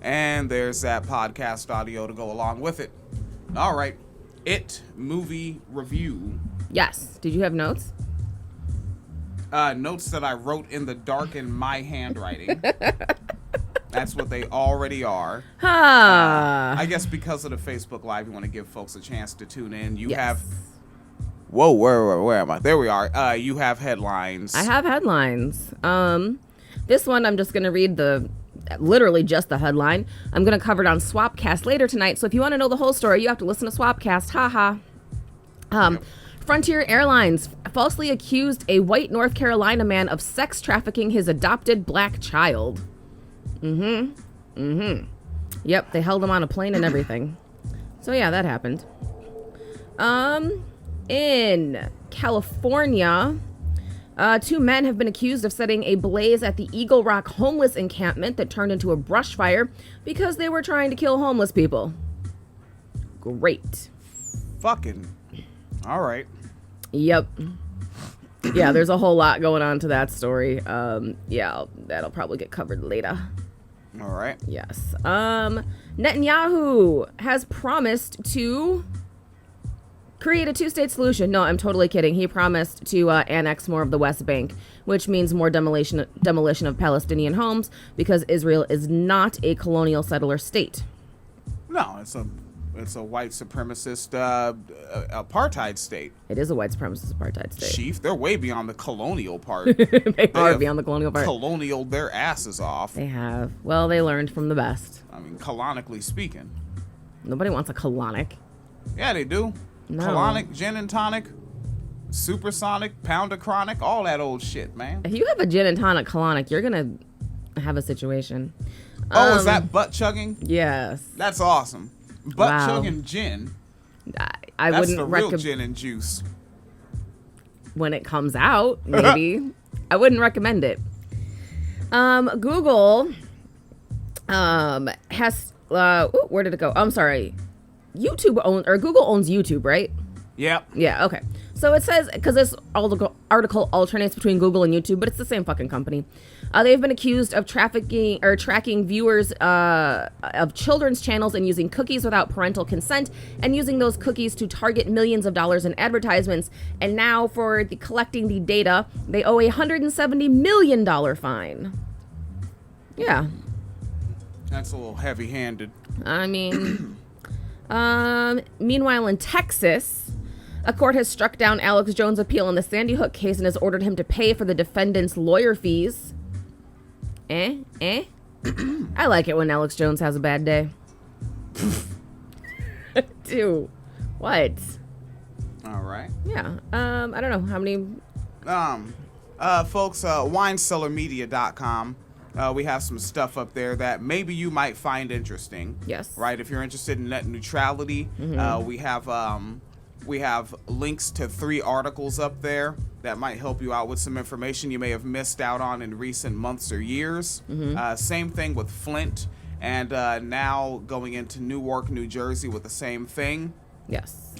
And there's that podcast audio to go along with it. All right. It movie review. Yes. Did you have notes? Notes that I wrote in the dark in my handwriting. That's what they already are. I guess because of the Facebook Live, you want to give folks a chance to tune in. You have... Whoa, where am I? There we are. You have headlines. I have headlines. This one, I'm just going to read literally just the headline. I'm going to cover it on Swapcast later tonight. So if you want to know the whole story, you have to listen to Swapcast. Haha. Yep. Frontier Airlines falsely accused a white North Carolina man of sex trafficking his adopted black child. Yep, they held him on a plane and everything. So yeah, that happened. In California, 2 men have been accused of setting a blaze at the Eagle Rock homeless encampment that turned into a brush fire because they were trying to kill homeless people. Great. Fucking. All right. Yep. Yeah, there's a whole lot going on to that story. Yeah, that'll probably get covered later. All right. Yes. Netanyahu has promised to create a 2-state solution. No, I'm totally kidding. He promised to annex more of the West Bank, which means more demolition of Palestinian homes because Israel is not a colonial settler state. No, it's a white supremacist apartheid state. It is a white supremacist apartheid state. Chief, they're way beyond the colonial part. they are beyond the colonial part. Colonialed their asses off. They have. Well, they learned from the best. I mean, colonically speaking. Nobody wants a colonic. Yeah, they do. No. Colonic, gin and tonic, supersonic, pounder chronic, all that old shit, man. If you have a gin and tonic colonic, you're going to have a situation. Oh, is that butt chugging? Yes. That's awesome. Butt chugging gin. I That's wouldn't the real gin and juice. When it comes out, maybe. I wouldn't recommend it. Google has where did it go? I'm sorry. Google owns YouTube, right? Yep. Yeah, okay. So it says, because this article alternates between Google and YouTube, but it's the same fucking company. They've been accused of tracking viewers of children's channels and using cookies without parental consent and using those cookies to target millions of dollars in advertisements. And now for collecting the data, they owe a $170 million fine. Yeah. That's a little heavy-handed. I mean... Meanwhile, in Texas, a court has struck down Alex Jones' appeal in the Sandy Hook case and has ordered him to pay for the defendant's lawyer fees. I like it when Alex Jones has a bad day. Dude, what? All right. Yeah. I don't know how many. Folks, winecellarmedia.com. We have some stuff up there that maybe you might find interesting. Yes. Right. If you're interested in net neutrality, we have links to 3 articles up there that might help you out with some information you may have missed out on in recent months or years. Same thing with Flint, and now going into Newark, New Jersey with the same thing. Yes.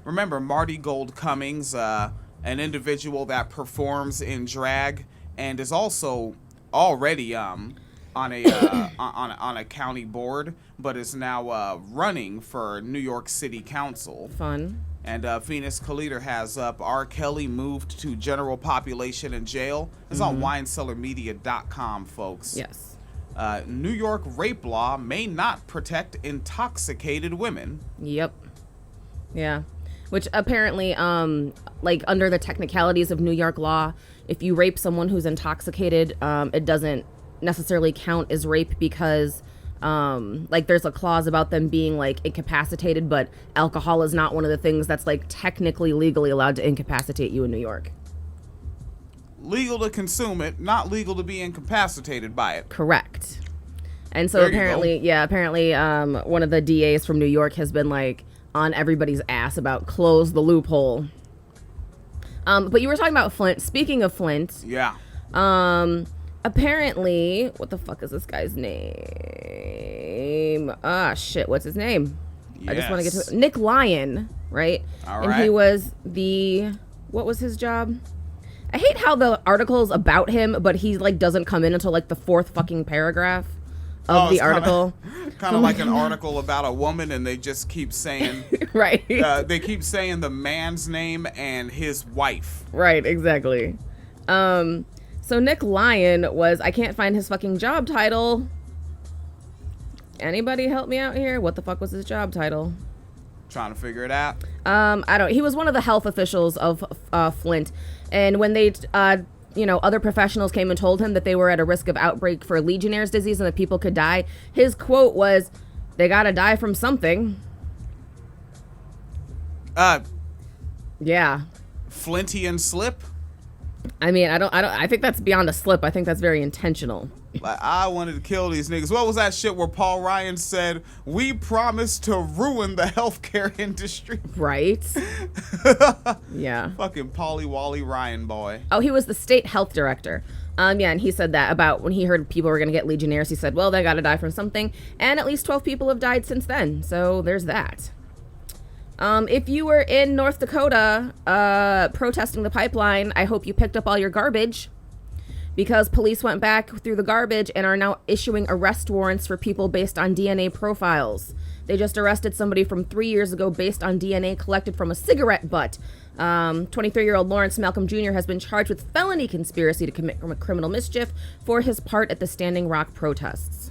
Remember Marty Gold Cummings, an individual that performs in drag and is also already on a county board, but is now running for New York City Council. Fun. And Pheonix Calida has up R. Kelly moved to general population in jail. It's on winecellarmedia.com, folks. Yes. New York rape law may not protect intoxicated women. Yep. Yeah. Which apparently, like under the technicalities of New York law, if you rape someone who's intoxicated, it doesn't necessarily count as rape because like there's a clause about them being like incapacitated, but alcohol is not one of the things that's like technically legally allowed to incapacitate you in New York. Legal to consume it, not legal to be incapacitated by it. Correct. And so apparently one of the DAs from New York has been like on everybody's ass about close the loophole. But you were talking about Flint. Speaking of Flint. Yeah. Apparently, what the fuck is this guy's name? Ah, shit. What's his name? Yes. I just want to get to it. Nick Lyon, right? All and right. he was what was his job? I hate how the article's about him, but he like doesn't come in until like the 4th fucking paragraph. of the article. Kind of like an article about a woman, and they just keep saying, right. They keep saying the man's name and his wife. Right, exactly. So Nick Lyon was, I can't find his fucking job title. Anybody help me out here? What the fuck was his job title? Trying to figure it out. He was one of the health officials of Flint. And when they, other professionals came and told him that they were at a risk of outbreak for Legionnaire's disease and that people could die, his quote was, "They gotta die from something." Yeah. Flintian slip? I mean, I think that's beyond a slip. I think that's very intentional. Like, I wanted to kill these niggas. What was that shit where Paul Ryan said, "We promise to ruin the healthcare industry"? Right. Yeah. Fucking Pauly Wally Ryan boy. Oh, he was the state health director. Yeah, and he said that about when he heard people were going to get Legionnaires. He said, well, they got to die from something. And at least 12 people have died since then. So there's that. If you were in North Dakota protesting the pipeline, I hope you picked up all your garbage, because police went back through the garbage and are now issuing arrest warrants for people based on DNA profiles. They just arrested somebody from 3 years ago based on DNA collected from a cigarette butt. 23-year-old Lawrence Malcolm Jr. has been charged with felony conspiracy to commit criminal mischief for his part at the Standing Rock protests.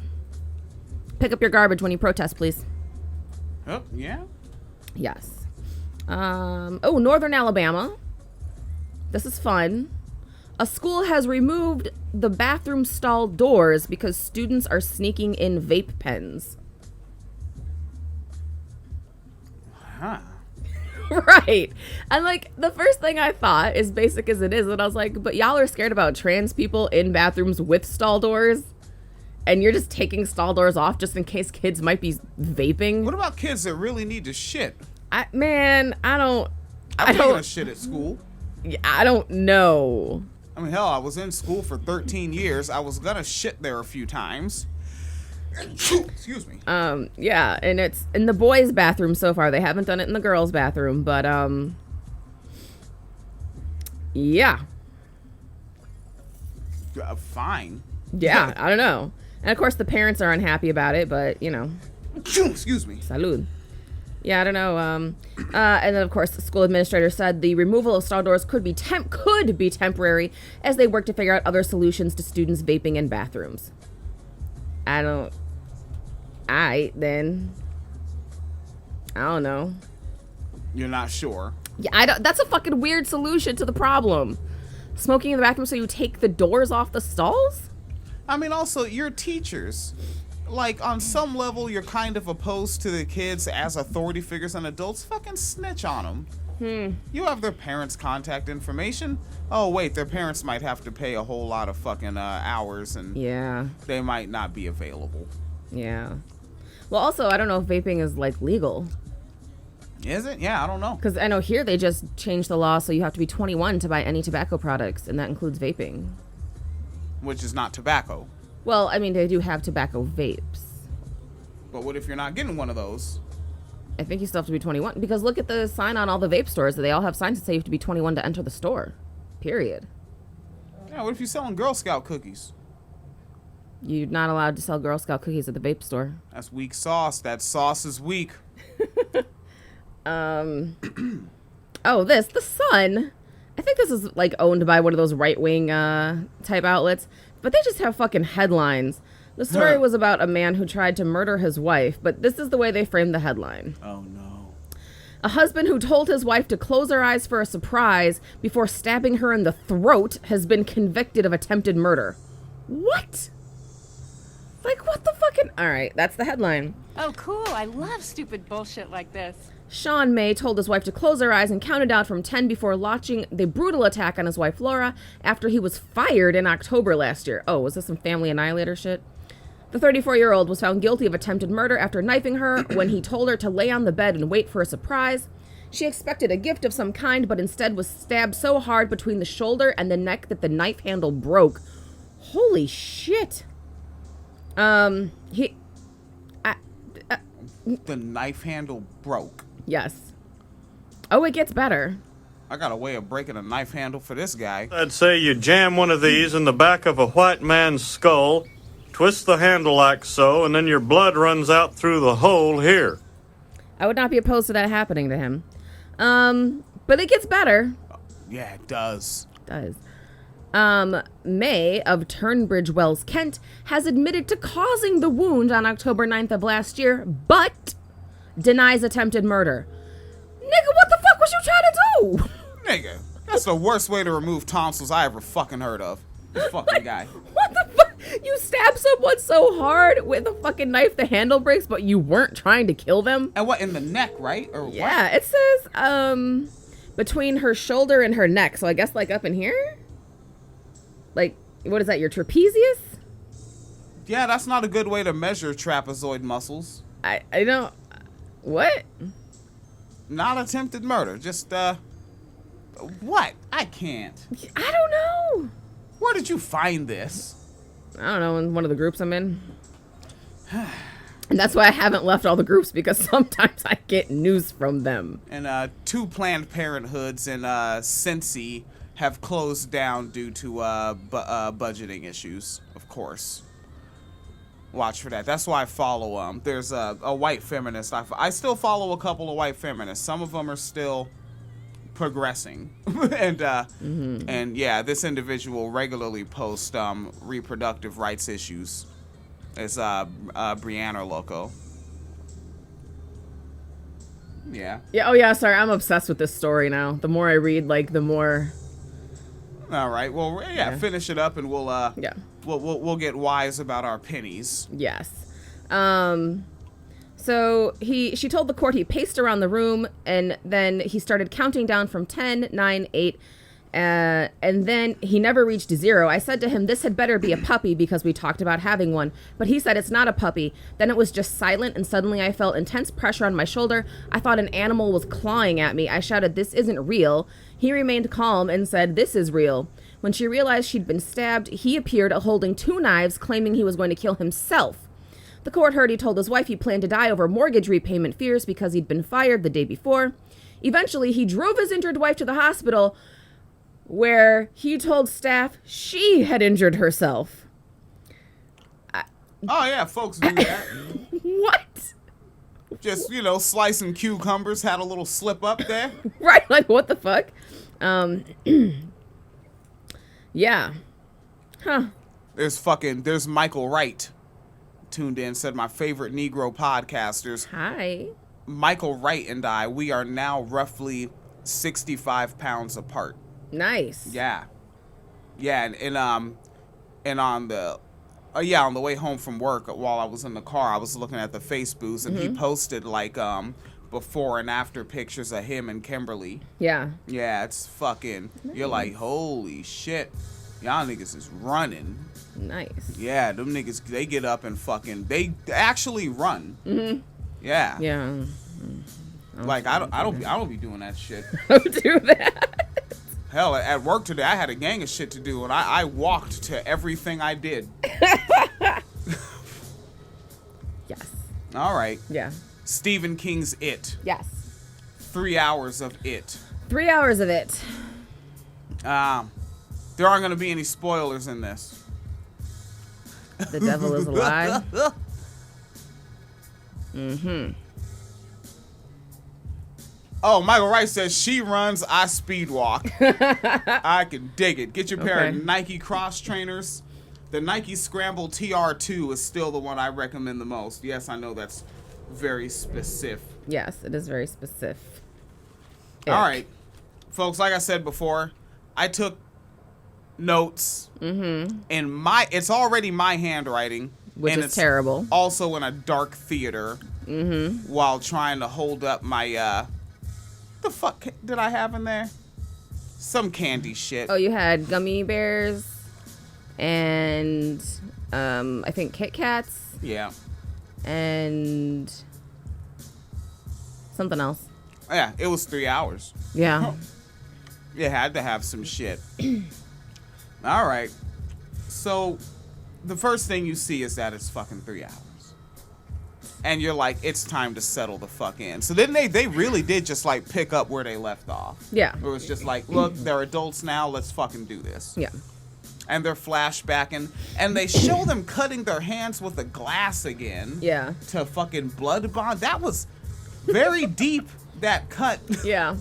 Pick up your garbage when you protest, please. Oh, yeah? Yes. Northern Alabama. This is fun. A school has removed the bathroom stall doors because students are sneaking in vape pens. Huh. Right. And like, the first thing I thought, as basic as it is, and I was like, but y'all are scared about trans people in bathrooms with stall doors? And you're just taking stall doors off just in case kids might be vaping? What about kids that really need to shit? I don't shit at school. I don't know. I mean, hell, I was in school for 13 years. I was gonna shit there a few times. Excuse me. Yeah, and it's in the boys' bathroom so far. They haven't done it in the girls' bathroom, but, yeah. Fine. Yeah, I don't know. And of course the parents are unhappy about it, but, Excuse me. Salud. Yeah, I don't know. And then, of course, the school administrator said the removal of stall doors could be temporary as they work to figure out other solutions to students vaping in bathrooms. Then. I don't know. You're not sure? Yeah, that's a fucking weird solution to the problem. Smoking in the bathroom so you take the doors off the stalls? I mean, also, you're teachers. Like, on some level, you're kind of opposed to the kids as authority figures and adults. Fucking snitch on them. You have their parents' contact information. Oh, wait, their parents might have to pay a whole lot of fucking hours, and yeah, they might not be available. Yeah. Well, also, I don't know if vaping is, like, legal. Is it? Yeah, I don't know. Because I know here they just changed the law so you have to be 21 to buy any tobacco products, and that includes vaping. Which is not tobacco. Well, I mean, they do have tobacco vapes. But what if you're not getting one of those? I think you still have to be 21. Because look at the sign on all the vape stores. They all have signs that say you have to be 21 to enter the store. Period. Yeah, what if you're selling Girl Scout cookies? You're not allowed to sell Girl Scout cookies at the vape store. That's weak sauce. That sauce is weak. The Sun. I think this is, like, owned by one of those right-wing type outlets. But they just have fucking headlines. The story was about a man who tried to murder his wife, but this is the way they framed the headline. Oh, no. A husband who told his wife to close her eyes for a surprise before stabbing her in the throat has been convicted of attempted murder. What? Like, what the fucking... All right, that's the headline. Oh, cool. I love stupid bullshit like this. Sean May told his wife to close her eyes and counted down from 10 before launching the brutal attack on his wife Laura after he was fired in October last year. Oh, was this some family annihilator shit? The 34-year-old was found guilty of attempted murder after knifing her when he told her to lay on the bed and wait for a surprise. She expected a gift of some kind, but instead was stabbed so hard between the shoulder and the neck that the knife handle broke. Holy shit. The knife handle broke. Yes. Oh, it gets better. I got a way of breaking a knife handle for this guy. I'd say you jam one of these in the back of a white man's skull, twist the handle like so, and then your blood runs out through the hole here. I would not be opposed to that happening to him. But it gets better. Yeah, it does. It does. May of Turnbridge Wells, Kent, has admitted to causing the wound on October 9th of last year, but denies attempted murder. Nigga, what the fuck was you trying to do? Nigga, that's the worst way to remove tonsils I ever fucking heard of. This fucking guy. What the fuck? You stab someone so hard with a fucking knife the handle breaks, but you weren't trying to kill them? And what, in the neck, right? Or yeah, it says, between her shoulder and her neck. So I guess, like, up in here? Like, what is that, your trapezius? Yeah, that's not a good way to measure trapezoid muscles. I don't... What? Not attempted murder. Just, what? I can't. I don't know. Where did you find this? I don't know, in one of the groups I'm in. And that's why I haven't left all the groups, because sometimes I get news from them. And, 2 Planned Parenthoods in, Cincy have closed down due to, budgeting issues, of course. Watch for that. That's why I follow there's a white feminist. I still follow a couple of white feminists. Some of them are still progressing. And yeah, this individual regularly posts reproductive rights issues. It's Brianna Loco. Yeah. Yeah. Oh yeah. Sorry, I'm obsessed with this story now. The more I read, like, the more. All right. Well, yeah. Finish it up, and we'll Yeah. We'll get wise about our pennies. Yes. So she told the court he paced around the room, and then he started counting down from 10, 9, 8, and then he never reached 0. I said to him, this had better be a puppy, because we talked about having one. But he said it's not a puppy. Then it was just silent, and suddenly I felt intense pressure on my shoulder. I thought an animal was clawing at me. I shouted, this isn't real. He remained calm and said, this is real. When she realized she'd been stabbed, he appeared holding 2 knives, claiming he was going to kill himself. The court heard he told his wife he planned to die over mortgage repayment fears because he'd been fired the day before. Eventually, he drove his injured wife to the hospital, where he told staff she had injured herself. Oh, yeah, folks do that. What? Just, slicing cucumbers, had a little slip up there. Right, like, what the fuck? Yeah. Huh. There's Michael Wright tuned in, said my favorite Negro podcasters. Hi. Michael Wright and I, we are now roughly 65 pounds apart. Nice. Yeah. Yeah, and on the way home from work, while I was in the car, I was looking at the Facebooks, and he posted, like, before and after pictures of him and Kimberly. Yeah. Yeah, it's fucking, you're like, holy shit. Y'all niggas is running. Nice. Yeah, them niggas, they get up and they actually run. Mm-hmm. Yeah. Yeah. Like, I don't be doing that shit. Don't do that. Hell, at work today, I had a gang of shit to do, and I walked to everything I did. Yes. All right. Yeah. Stephen King's It. Yes. 3 hours of It. 3 hours of it. There aren't going to be any spoilers in this. The devil is alive. Mm-hmm. Oh, Michael Wright says, she runs, I speed walk. I can dig it. Get your pair of Nike cross trainers. The Nike Scramble TR2 is still the one I recommend the most. Yes, I know that's very specific. Yes, it is very specific. All right. Folks, like I said before, I took notes. Mm-hmm. And it's already my handwriting. Which and is it's terrible. Also in a dark theater. Mm-hmm. While trying to hold up my, the fuck did I have in there? Some candy shit. Oh, you had gummy bears and I think Kit Kats. Yeah. And something else. Yeah, it was 3 hours. Yeah. You had to have some shit. All right. So the first thing you see is that it's fucking 3 hours. And you're like, it's time to settle the fuck in. So then they really did just like pick up where they left off. Yeah. It was just like, look, they're adults now. Let's fucking do this. Yeah. and they're flashbacking, and they show them cutting their hands with a glass again. Yeah. To fucking blood bond. That was very deep. That cut. Yeah.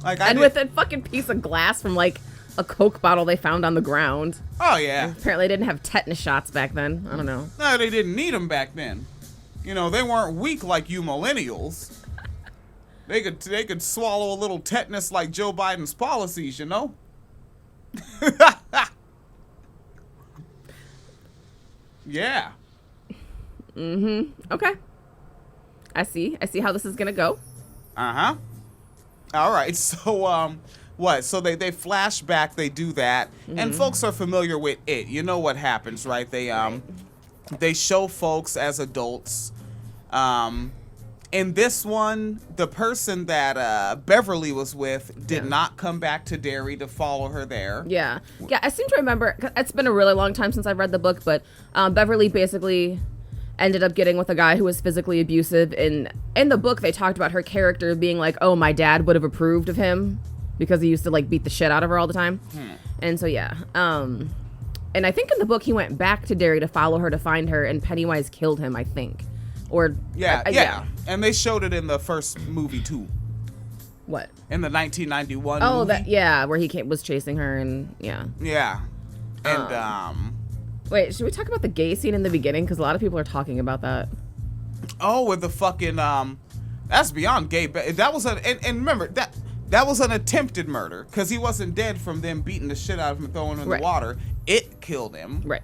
Like and with a fucking piece of glass from like a Coke bottle they found on the ground. Oh yeah. Apparently they didn't have tetanus shots back then. I don't know. No, they didn't need them back then. You know, they weren't weak like you millennials. They could swallow a little tetanus like Joe Biden's policies, you know? Yeah. Okay. I see how this is gonna go. Uh-huh. All right. So what? So they flash back, they do that. And folks are familiar with it. You know what happens, right? They show folks as adults. In this one, the person that Beverly was with did not come back to Derry to follow her there. Yeah. I seem to remember. It's been a really long time since I've read the book, but Beverly basically ended up getting with a guy who was physically abusive. In the book, they talked about her character being like, "Oh, my dad would have approved of him because he used to like beat the shit out of her all the time." And so yeah. And I think in the book he went back to Derry to follow her to find her, and Pennywise killed him, I think. Or yeah. And they showed it in the first movie too. What? In the 1991 Oh, movie. where he was chasing her and yeah. Yeah. And Wait, should we talk about the gay scene in the beginning? Because a lot of people are talking about that. Oh, with the fucking that's beyond gay. That was and remember that was an attempted murder because he wasn't dead from them beating the shit out of him and throwing him in the water. It killed him. Right.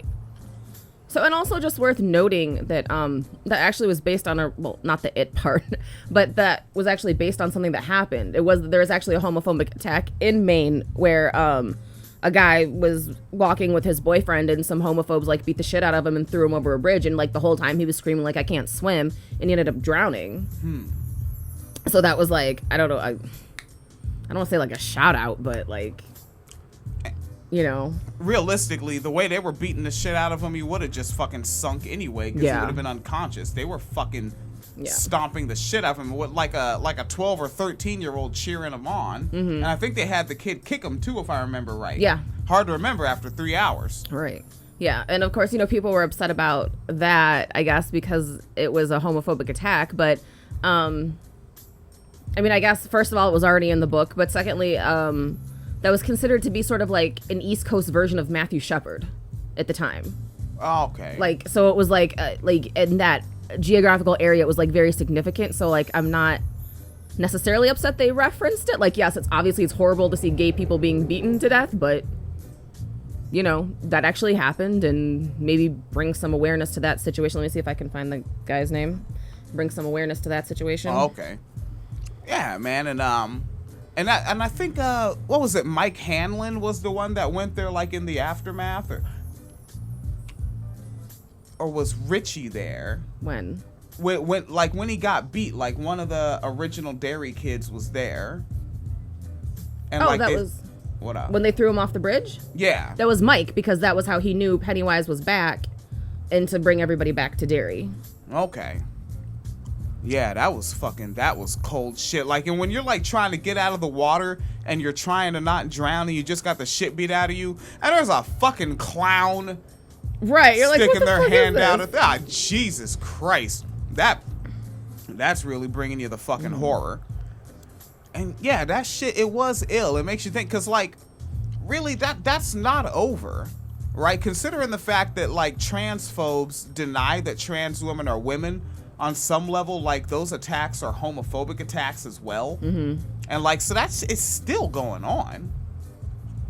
So, and also just worth noting that that actually was based on not the it part, but that was actually based on something that happened. There was actually a homophobic attack in Maine where a guy was walking with his boyfriend and some homophobes like beat the shit out of him and threw him over a bridge, and like the whole time he was screaming like, "I can't swim," and he ended up drowning. So that was like, I don't know, I don't want to say like a shout out, but like, you know, realistically, the way they were beating the shit out of him, he would have just fucking sunk anyway because he would have been unconscious. They were fucking stomping the shit out of him with like a 12 or 13-year-old cheering him on. And I think they had the kid kick him too, if I remember right. Yeah. Hard to remember after 3 hours. Right. Yeah. And of course, you know, people were upset about that, I guess, because it was a homophobic attack. But, I mean, I guess, first of all, it was already in the book. But secondly, that was considered to be sort of like an East Coast version of Matthew Shepard at the time. Oh, okay. Like, so it was like in that geographical area, it was like very significant. So like, I'm not necessarily upset they referenced it. Like, yes, it's horrible to see gay people being beaten to death, but you know, that actually happened, and maybe bring some awareness to that situation. Let me see if I can find the guy's name. Bring some awareness to that situation. Oh, okay. Yeah, man, and I think what was it? Mike Hanlon was the one that went there like in the aftermath, or was Richie there? When he got beat, like one of the original Derry kids was there. And was what up? When they threw him off the bridge? Yeah. That was Mike, because that was how he knew Pennywise was back and to bring everybody back to Derry. Okay. Yeah, that was cold shit. Like, and when you're like trying to get out of the water and you're trying to not drown and you just got the shit beat out of you, and there's a fucking clown you're like, sticking what the their fuck hand is out this? at that. Jesus Christ. That's really bringing you the fucking horror. And yeah, that shit, it was ill. It makes you think, because like, really, that's not over, right? Considering the fact that like transphobes deny that trans women are women on some level, like those attacks are homophobic attacks as well. And like, so it's still going on.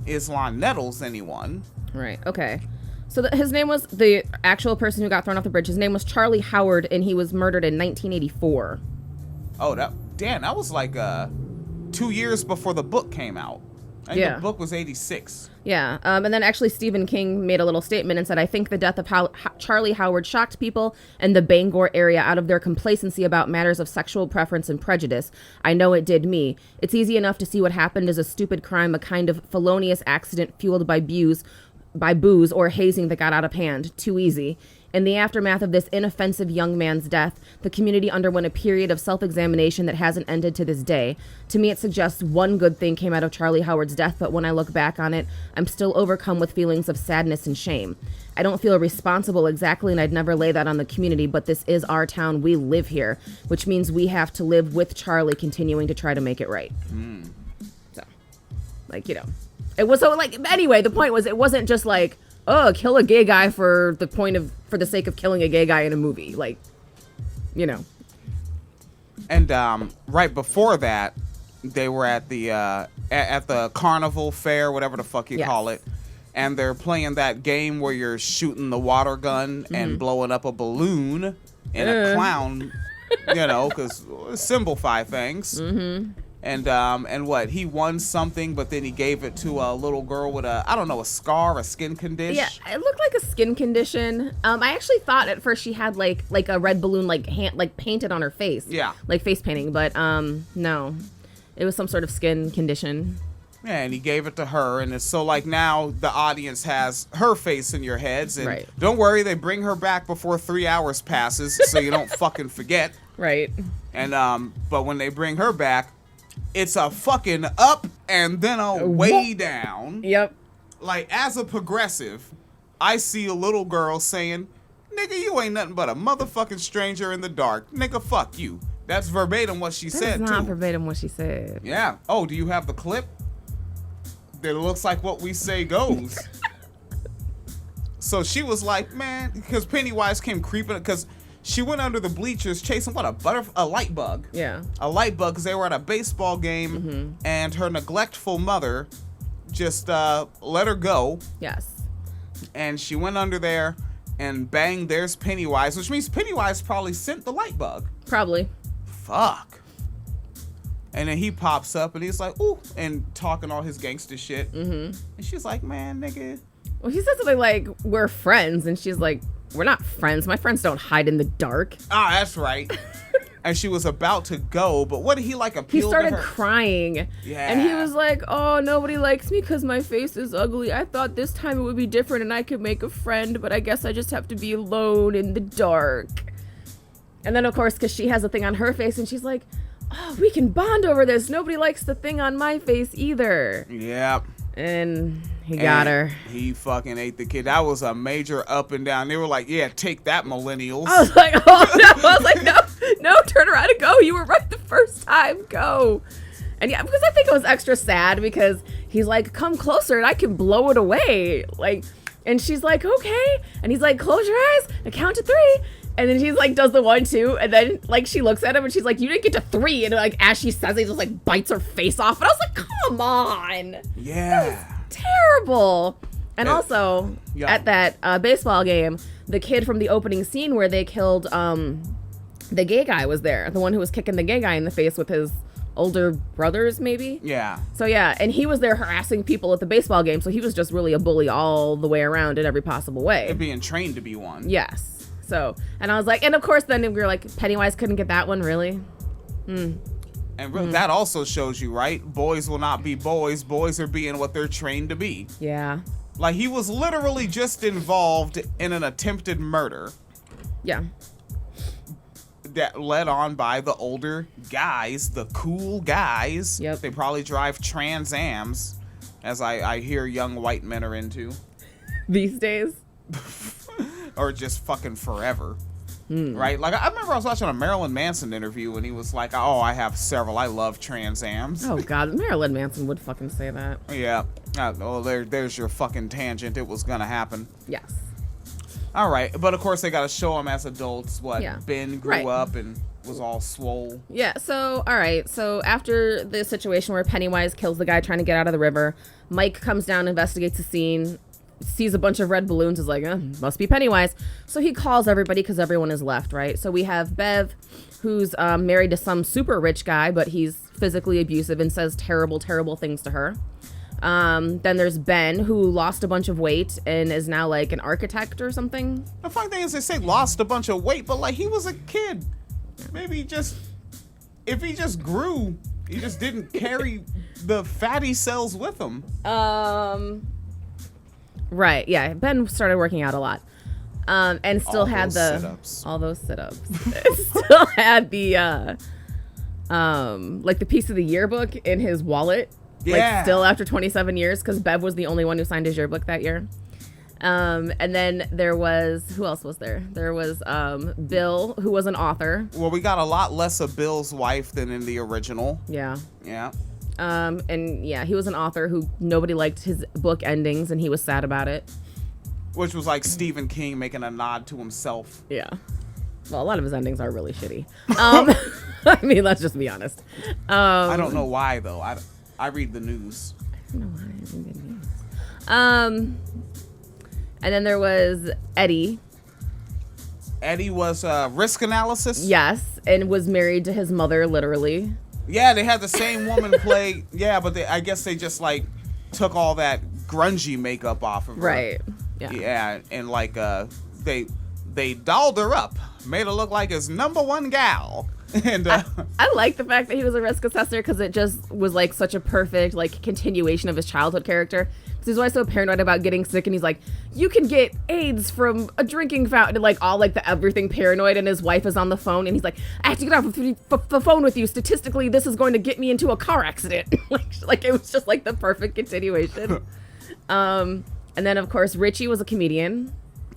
Islam Nettles anyone. Right, okay. So his name was, the actual person who got thrown off the bridge, his name was Charlie Howard, and he was murdered in 1984. Oh, that was like 2 years before the book came out. I think the book was 86. Yeah, and then actually Stephen King made a little statement and said, "I think the death of Charlie Howard shocked people in the Bangor area out of their complacency about matters of sexual preference and prejudice. I know it did me. It's easy enough to see what happened as a stupid crime, a kind of felonious accident fueled by booze or hazing that got out of hand. Too easy. In the aftermath of this inoffensive young man's death, the community underwent a period of self-examination that hasn't ended to this day. To me, it suggests one good thing came out of Charlie Howard's death, but when I look back on it, I'm still overcome with feelings of sadness and shame. I don't feel responsible exactly, and I'd never lay that on the community, but this is our town. We live here, which means we have to live with Charlie, continuing to try to make it right. So, like, you know, it was so, like, anyway, the point was, it wasn't just like, oh, kill a gay guy for the sake of killing a gay guy in a movie. Like, you know. And right before that, they were at the carnival fair, whatever the fuck you call it. And they're playing that game where you're shooting the water gun and blowing up a balloon and a clown, you know, because simplify things. And what, he won something, but then he gave it to a little girl with a scar, a skin condition. Yeah, it looked like a skin condition. I actually thought at first she had like a red balloon like painted on her face. Yeah. Like face painting, but no. It was some sort of skin condition. Yeah, and he gave it to her, and it's so like now the audience has her face in your heads, and don't worry, they bring her back before 3 hours passes, so you don't fucking forget. Right. And but when they bring her back, it's a fucking up and then a way down. Yep. Like, as a progressive, I see a little girl saying, "Nigga, you ain't nothing but a motherfucking stranger in the dark. Nigga, fuck you." That's verbatim what she said, That's not too. verbatim what she said. Yeah. Oh, do you have the clip? That looks like what we say goes. So she was like, man, because Pennywise came creeping, because she went under the bleachers chasing a light bug. Yeah. A light bug, because they were at a baseball game, and her neglectful mother just let her go. Yes. And she went under there, and bang, there's Pennywise, which means Pennywise probably sent the light bug. Probably. Fuck. And then he pops up and he's like, ooh, and talking all his gangster shit. And she's like, man, nigga. Well, he said something like, we're friends. And she's like, we're not friends. My friends don't hide in the dark. Ah, that's right. And she was about to go, but what did he like appeal to her? He started crying. Yeah. And he was like, oh, nobody likes me because my face is ugly. I thought this time it would be different and I could make a friend, but I guess I just have to be alone in the dark. And then, of course, because she has a thing on her face and she's like, oh, we can bond over this. Nobody likes the thing on my face either. Yep. And he got her. He fucking ate the kid. That was a major up and down. They were like, yeah, take that, millennials. I was like, oh, no. I was like, no, turn around and go. You were right the first time. Go. And yeah, because I think it was extra sad because he's like, come closer and I can blow it away. Like, and she's like, okay. And he's like, close your eyes and count to 3. And then she's like, does the 1, 2, and then like she looks at him and she's like, you didn't get to 3. And like as she says it, he just like bites her face off. And I was like, come on. Yeah. Terrible. And also yeah. at that baseball game, the kid from the opening scene where they killed the gay guy was there. The one who was kicking the gay guy in the face with his older brothers, maybe. Yeah. So yeah, and he was there harassing people at the baseball game. So he was just really a bully all the way around in every possible way. And being trained to be one. Yes. So, and I was like, and of course, then we were like, Pennywise couldn't get that one, really? And that also shows you, right? Boys will not be boys. Boys are being what they're trained to be. Yeah. Like, he was literally just involved in an attempted murder. Yeah. That led on by the older guys, the cool guys. Yep. They probably drive Trans Ams, as I hear young white men are into. These days. Or just fucking forever. Right? Like, I remember I was watching a Marilyn Manson interview and he was like, oh, I have several. I love Trans Ams. Oh, God. Marilyn Manson would fucking say that. Yeah. Oh, there's your fucking tangent. It was gonna happen. Yes. All right. But, of course, they got to show them as adults what Yeah. Ben grew up and was all swole. Yeah, so, all right. So after the situation where Pennywise kills the guy trying to get out of the river, Mike comes down, investigates the scene, sees a bunch of red balloons, is like, must be Pennywise. So he calls everybody because everyone is left, right? So we have Bev, who's married to some super rich guy, but he's physically abusive and says terrible, terrible things to her. Then there's Ben, who lost a bunch of weight and is now like an architect or something. The funny thing is they say lost a bunch of weight, but like he was a kid. Maybe if he just grew, he just didn't carry the fatty cells with him. Right, yeah. Ben started working out a lot. And still All had those sit-ups. all those sit-ups. It still had the like the piece of the yearbook in his wallet. Yeah. Like still after 27 years, because Bev was the only one who signed his yearbook that year. And then there was, who else was there? There was Bill, who was an author. Well, we got a lot less of Bill's wife than in the original. Yeah. Yeah. And yeah, he was an author who nobody liked his book endings, and he was sad about it. Which was like Stephen King making a nod to himself. Yeah. Well, a lot of his endings are really shitty. I mean, let's just be honest. I don't know why, though. I read the news. I don't know why I read the news. And then there was Eddie. Eddie was risk analysis? Yes, and was married to his mother, literally. Yeah, they had the same woman play. Yeah, but I guess they just, like, took all that grungy makeup off of her. Right. Yeah. Yeah, and, like, they dolled her up. Made her look like his number one gal. And I like the fact that he was a risk assessor, because it just was like such a perfect like continuation of his childhood character. Because he's always so paranoid about getting sick, and he's like, you can get AIDS from a drinking fountain, and like all like the everything paranoid. And his wife is on the phone, and he's like, I have to get off the phone with you. Statistically, this is going to get me into a car accident. like it was just like the perfect continuation. And then of course Richie was a comedian.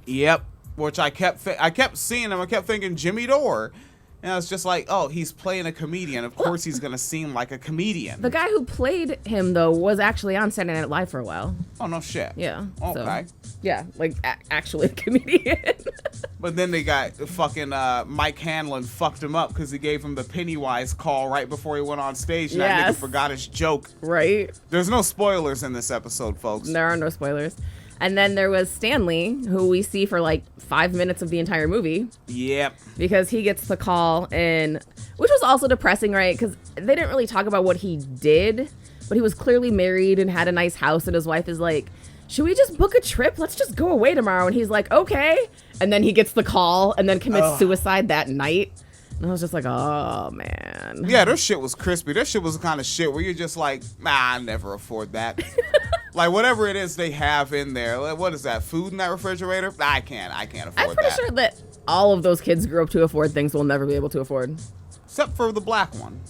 Yep. Which I kept seeing him. I kept thinking Jimmy Dore. And I was just like, oh, he's playing a comedian. Of course he's going to seem like a comedian. The guy who played him, though, was actually on Saturday Night Live for a while. Oh, no shit. Yeah. Okay. So, yeah, like actually a comedian. But then they got fucking Mike Hanlon fucked him up because he gave him the Pennywise call right before he went on stage. And that nigga forgot his joke. Right. There's no spoilers in this episode, folks. There are no spoilers. And then there was Stanley, who we see for like 5 minutes of the entire movie. Yep. Because he gets the call in, which was also depressing, right? Because they didn't really talk about what he did, but he was clearly married and had a nice house, and his wife is like, should we just book a trip? Let's just go away tomorrow. And he's like, okay. And then he gets the call and then commits suicide that night. And I was just like, oh, man. Yeah, their shit was crispy. Their shit was the kind of shit where you're just like, nah, I never afford that. Like, whatever it is they have in there. Like, what is that, food in that refrigerator? I can't afford that. I'm pretty sure that all of those kids grew up to afford things we'll never be able to afford. Except for the black one.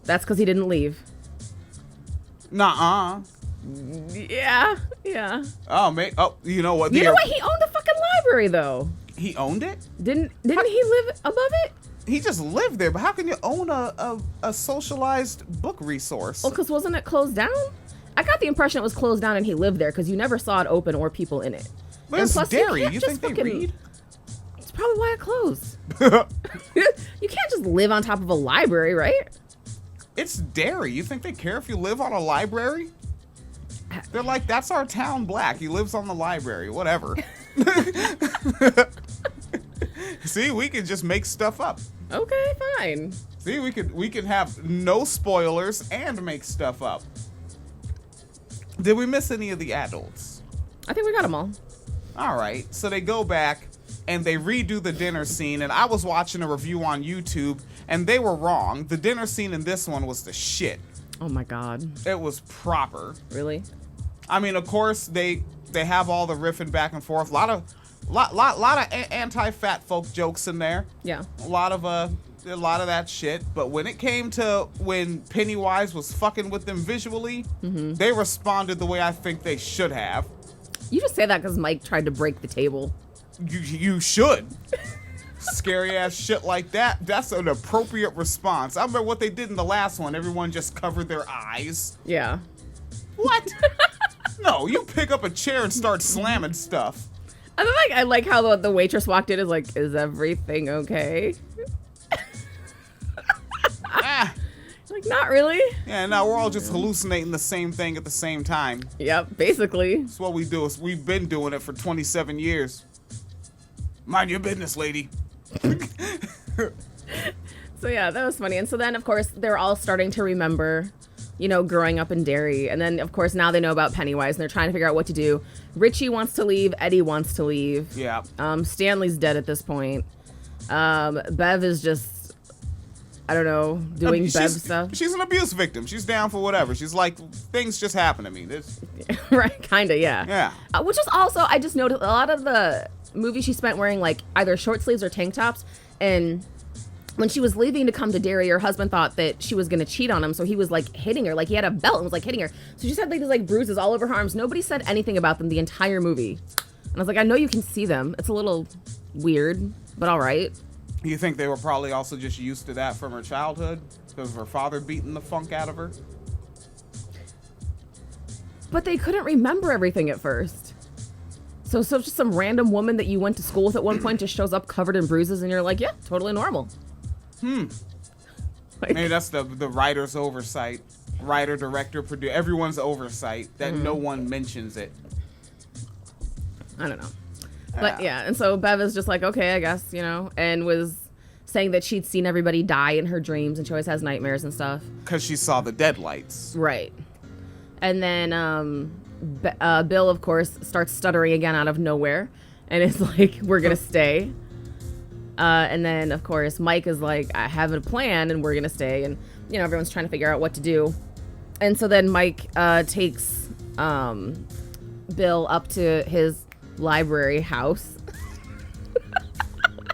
That's because he didn't leave. Nuh-uh. Yeah. Oh, mate. Oh, you know what? You know what? He owned the fucking library, though. He owned it? Didn't he live above it? He just lived there, but how can you own a socialized book resource? Well, because wasn't it closed down? I got the impression it was closed down and he lived there, because you never saw it open or people in it. But and it's plus, dairy. You think they read? It's probably why it closed. You can't just live on top of a library, right? It's dairy. You think they care if you live on a library? They're like, that's our town black. He lives on the library. Whatever. See, we can just make stuff up. Okay, fine. See, we could have no spoilers and make stuff up. Did we miss any of the adults? I think we got them all. All right. So they go back and they redo the dinner scene. And I was watching a review on YouTube and they were wrong. The dinner scene in this one was the shit. Oh my God. It was proper. Really? I mean, of course, they have all the riffing back and forth. A lot of anti-fat folk jokes in there. Yeah. A lot of that shit. But when it came to when Pennywise was fucking with them visually, they responded the way I think they should have. You just say that because Mike tried to break the table. You should. Scary ass shit like that. That's an appropriate response. I remember what they did in the last one. Everyone just covered their eyes. Yeah. What? No, you pick up a chair and start slamming stuff. I like how the waitress walked in, is like, is everything okay? Like, not really. Yeah, no, we're all just hallucinating the same thing at the same time. Yep, basically. That's what we do. We've been doing it for 27 years. Mind your business, lady. So yeah, that was funny. And so then, of course, they're all starting to remember, growing up in Derry. And then, of course, now they know about Pennywise and they're trying to figure out what to do. Richie wants to leave. Eddie wants to leave. Yeah. Stanley's dead at this point. Bev is just, I don't know, doing Bev stuff. She's an abuse victim. She's down for whatever. She's like, things just happen to me. Right, kind of, yeah. Yeah. Which is also, I just noticed a lot of the movie she spent wearing like either short sleeves or tank tops, and when she was leaving to come to Derry, her husband thought that she was going to cheat on him, so he was like hitting her. Like he had a belt and was like hitting her. So she had like these like bruises all over her arms. Nobody said anything about them the entire movie. And I was like, I know you can see them. It's a little weird, but all right. You think they were probably also just used to that from her childhood because of her father beating the funk out of her? But they couldn't remember everything at first. So just some random woman that you went to school with at one point just shows up covered in bruises and you're like, yeah, totally normal. Like, Maybe that's the writer's oversight. Writer, director, producer, everyone's oversight that no one mentions it. I don't know. But yeah, and so Bev is just like, okay, I guess, and was saying that she'd seen everybody die in her dreams and she always has nightmares and stuff. Because she saw the deadlights. Right. And then Bill, of course, starts stuttering again out of nowhere and is like, we're going to stay. And then, of course, Mike is like, I have a plan and we're going to stay. And, everyone's trying to figure out what to do. And so then Mike takes Bill up to his library house.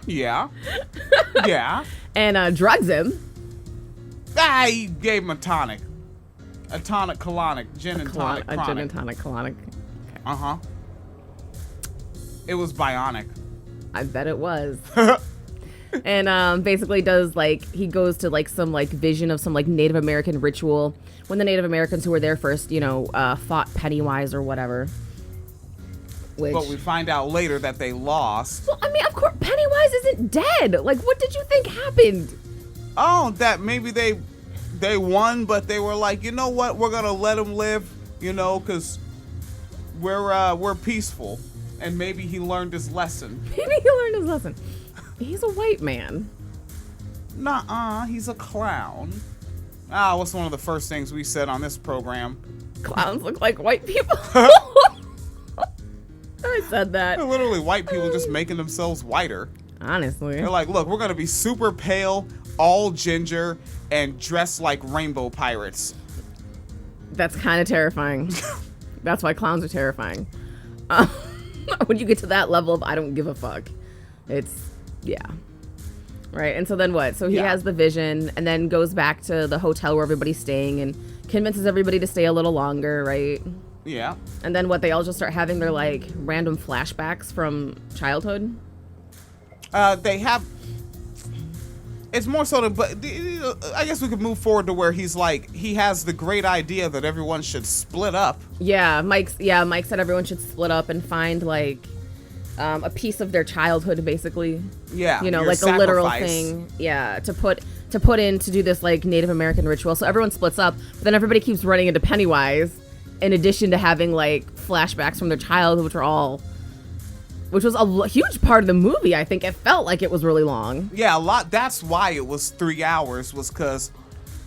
Yeah. Yeah. And drugs him. He gave him a tonic. A tonic colonic. Gin and tonic A gin and tonic colonic. Uh-huh. It was bionic. I bet it was. And basically does he goes to some vision of some Native American ritual when the Native Americans who were there first, fought Pennywise or whatever. But we find out later that they lost. Well, I mean, of course, Pennywise isn't dead. What did you think happened? Oh, that maybe they won, but they were like, you know what? We're gonna let him live, because we're peaceful, and maybe he learned his lesson. Maybe he learned his lesson. He's a white man. Nuh-uh, he's a clown. What's one of the first things we said on this program? Clowns look like white people. I said that. They're literally white people just making themselves whiter. Honestly. They're like, look, we're gonna be super pale, all ginger, and dressed like rainbow pirates. That's kind of terrifying. That's why clowns are terrifying. When you get to that level of I don't give a fuck, yeah. Right, and so then what? So he has the vision and then goes back to the hotel where everybody's staying and convinces everybody to stay a little longer, right? Yeah. And then what? They all just start having their random flashbacks from childhood? They have... It's more so but I guess we could move forward to where he has the great idea that everyone should split up. Yeah, Mike said everyone should split up and find a piece of their childhood, basically. Yeah, a literal thing. Yeah, to put in to do this Native American ritual. So everyone splits up, but then everybody keeps running into Pennywise. In addition to having flashbacks from their childhood, which was a huge part of the movie. I think it felt like it was really long. Yeah, a lot. That's why it was 3 hours, was because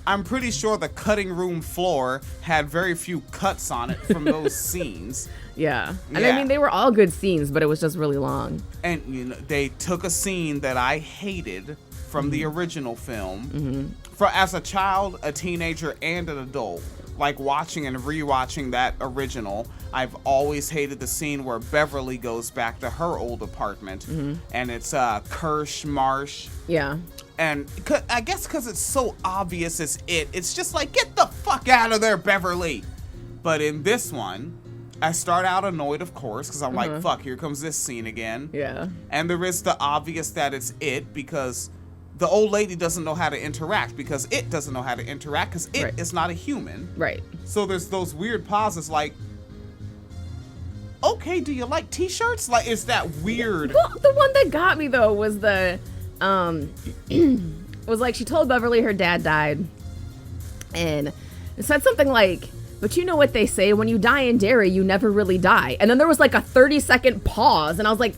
I'm pretty sure the cutting room floor had very few cuts on it from those scenes. Yeah. And I mean, they were all good scenes, but it was just really long. And they took a scene that I hated from the original film, as a child, a teenager, and an adult. Watching and rewatching that original, I've always hated the scene where Beverly goes back to her old apartment, and it's Kirsch Marsh. Yeah. And I guess because it's so obvious it's just get the fuck out of there, Beverly. But in this one, I start out annoyed, of course, because I'm like, fuck, here comes this scene again. Yeah. And there is the obvious that it's because the old lady doesn't know how to interact because it doesn't know how to interact because it is not a human. Right. So there's those weird pauses okay, do you like t-shirts? It's that weird. Well, the one that got me though was was she told Beverly her dad died and it said something but you know what they say, when you die in Derry, you never really die. And then there was a 30-second pause and I was like,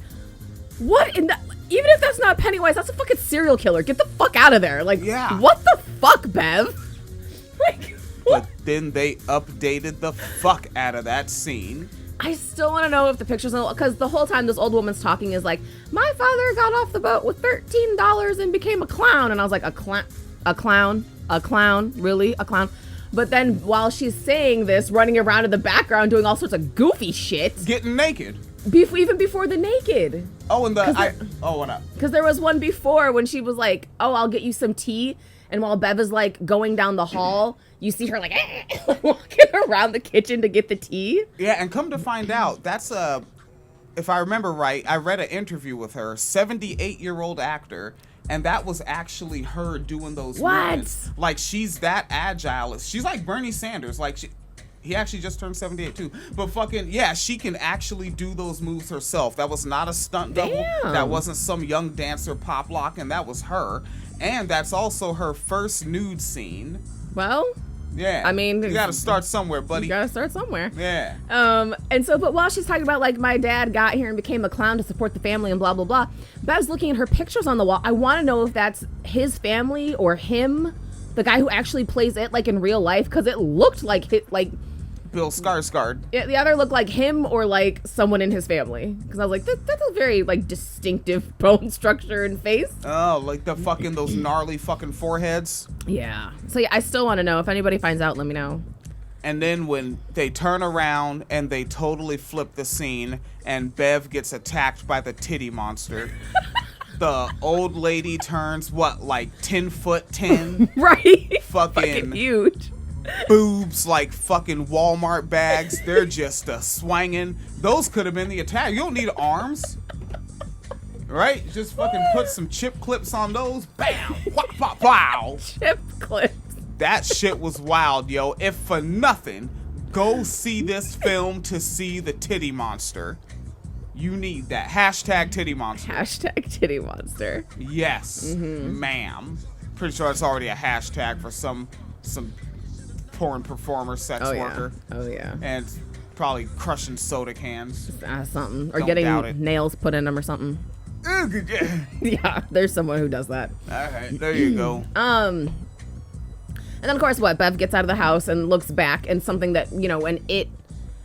what in the... Even if that's not Pennywise, that's a fucking serial killer. Get the fuck out of there. Yeah. What the fuck, Bev? But then they updated the fuck out of that scene. I still want to know if the pictures, because the whole time this old woman's talking is my father got off the boat with $13 and became a clown. And I was like, a clown? Really? A clown? But then while she's saying this, running around in the background doing all sorts of goofy shit. Getting naked. Even before the naked. Oh, and what up? Because there was one before when she was like, "Oh, I'll get you some tea," and while Bev is like going down the hall, you see her like walking around the kitchen to get the tea. Yeah, and come to find out, that's if I remember right, I read an interview with her, 78-year-old actor, and that was actually her doing those movements. Like, she's that agile. She's like Bernie Sanders. Like, he actually just turned 78 too. But fucking, yeah, she can actually do those moves herself. That was not a stunt double. That wasn't some young dancer pop lock, and that was her. And that's also her first nude scene. Well, yeah. I mean, you gotta start somewhere, buddy. You gotta start somewhere. Yeah. And so, but while she's talking about like my dad got here and became a clown to support the family and blah blah blah, Bev's looking at her pictures on the wall. I want to know if that's his family or him, the guy who actually plays it like in real life, because it looked like Bill Skarsgård. The other looked like him or like someone in his family, because I was like, that's a very like distinctive bone structure and face. Oh, like those gnarly fucking foreheads. Yeah. So yeah, I still want to know. If anybody finds out, let me know. And then when they turn around and they totally flip the scene, and Bev gets attacked by the titty monster. The old lady turns like 10'10", right? fucking huge. Boobs like fucking Walmart bags. They're just swanging. Those could have been the attack. You don't need arms, right? Just fucking put some chip clips on those. Bam! Wop, pop, wow! Chip clips. That shit was wild, yo. If for nothing, go see this film to see the titty monster. You need that. Hashtag titty monster. Hashtag titty monster. Yes, ma'am. Pretty sure it's already a hashtag for some porn performer, sex worker. Oh yeah. And probably crushing soda cans. Something. Or Don't getting doubt it. nails put in them or something. Yeah. Yeah, there's someone who does that. All right, there you go. And then of course Bev gets out of the house and looks back, and something that, when it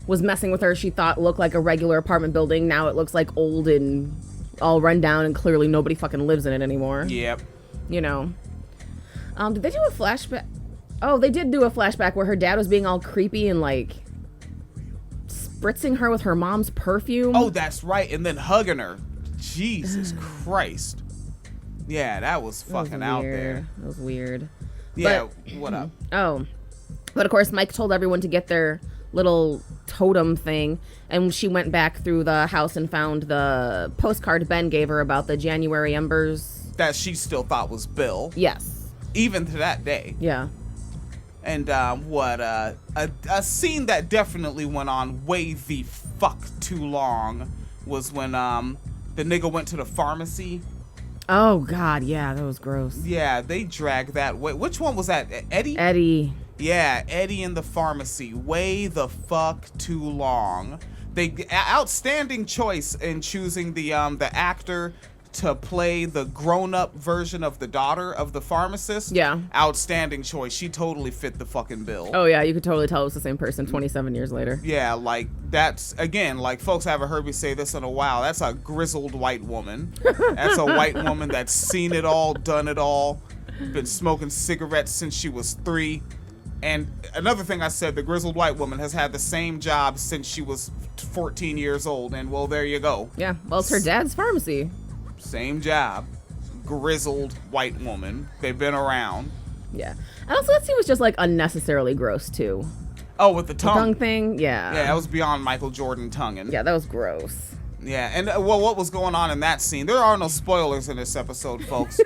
was messing with her, she thought looked like a regular apartment building. Now it looks like old and all run down, and clearly nobody fucking lives in it anymore. Yep. Did they do a flashback? Oh, they did do a flashback where her dad was being all creepy and like spritzing her with her mom's perfume. Oh, that's right. And then hugging her. Jesus Christ. Yeah, that was fucking out there. That was weird. Yeah, what up? Oh. But of course, Mike told everyone to get their little totem thing, and she went back through the house and found the postcard Ben gave her about the January embers. That she still thought was Bill. Yes. Even to that day. Yeah. And a scene that definitely went on way the fuck too long was when the nigga went to the pharmacy. Oh God, yeah, that was gross. Yeah, they dragged that way. Which one was that? Eddie? Eddie. Yeah, Eddie in the pharmacy. Way the fuck too long. Outstanding choice in choosing the actor to play the grown-up version of the daughter of the pharmacist. Yeah. Outstanding choice. She totally fit the fucking bill. Oh yeah, you could totally tell it was the same person 27 years later. Yeah, like that's, again, like folks haven't heard me say this in a while. That's a grizzled white woman. That's a white woman that's seen it all, done it all, been smoking cigarettes since she was 3. And another thing I said, the grizzled white woman has had the same job since she was 14 years old. And well, there you go. Yeah, well, it's her dad's pharmacy. Same job. Grizzled white woman. They've been around. Yeah. And also that scene was just like unnecessarily gross too. Oh, with the tongue. The tongue thing? Yeah. Yeah, that was beyond Michael Jordan tonguing. Yeah, that was gross. Yeah, and well, what was going on in that scene? There are no spoilers in this episode, folks.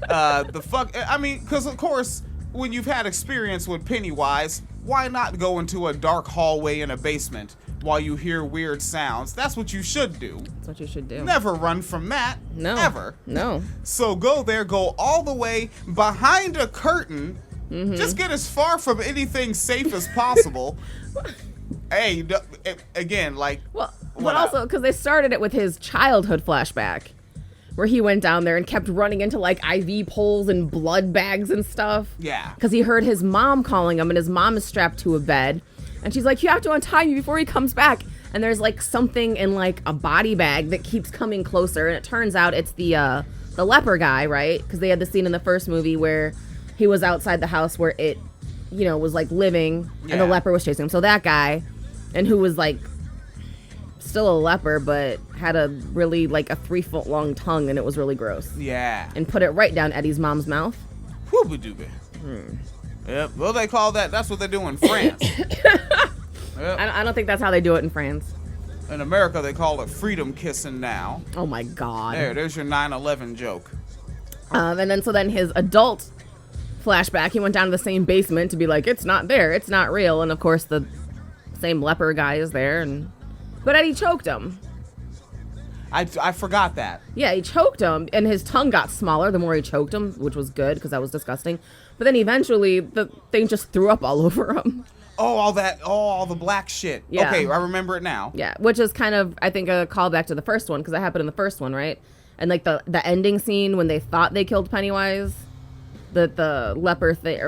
Because of course, when you've had experience with Pennywise, why not go into a dark hallway in a basement while you hear weird sounds? That's what you should do. That's what you should do. Never run from that. No. Ever. No. So go there, go all the way behind a curtain. Mm-hmm. Just get as far from anything safe as possible. Hey, again, like... Well, but also, because they started it with his childhood flashback, where he went down there and kept running into, like, IV poles and blood bags and stuff. Yeah. Because he heard his mom calling him, and his mom is strapped to a bed. And she's like, you have to untie me before he comes back. And there's, like, something in, like, a body bag that keeps coming closer. And it turns out it's the leper guy, right? Because they had the scene in the first movie where he was outside the house where it, was, like, living. Yeah. And the leper was chasing him. So that guy, and who was, like, still a leper, but had a really like a 3-foot long tongue, and it was really gross. Yeah. And put it right down Eddie's mom's mouth. Whoopie doobie. Yep. Well, they call that. That's what they do in France. Yep. I don't think that's how they do it in France. In America, they call it freedom kissing now. Oh my God. There's your 9/11 joke. And then his adult flashback, he went down to the same basement to be like, it's not there, it's not real. And of course, the same leper guy is there, but Eddie choked him. I forgot that. Yeah, he choked him, and his tongue got smaller the more he choked him, which was good because that was disgusting. But then eventually, the thing just threw up all over him. Oh, all the black shit. Yeah. Okay, I remember it now. Yeah, which is kind of, I think, a callback to the first one, because that happened in the first one, right? And like the ending scene when they thought they killed Pennywise, the leper thing,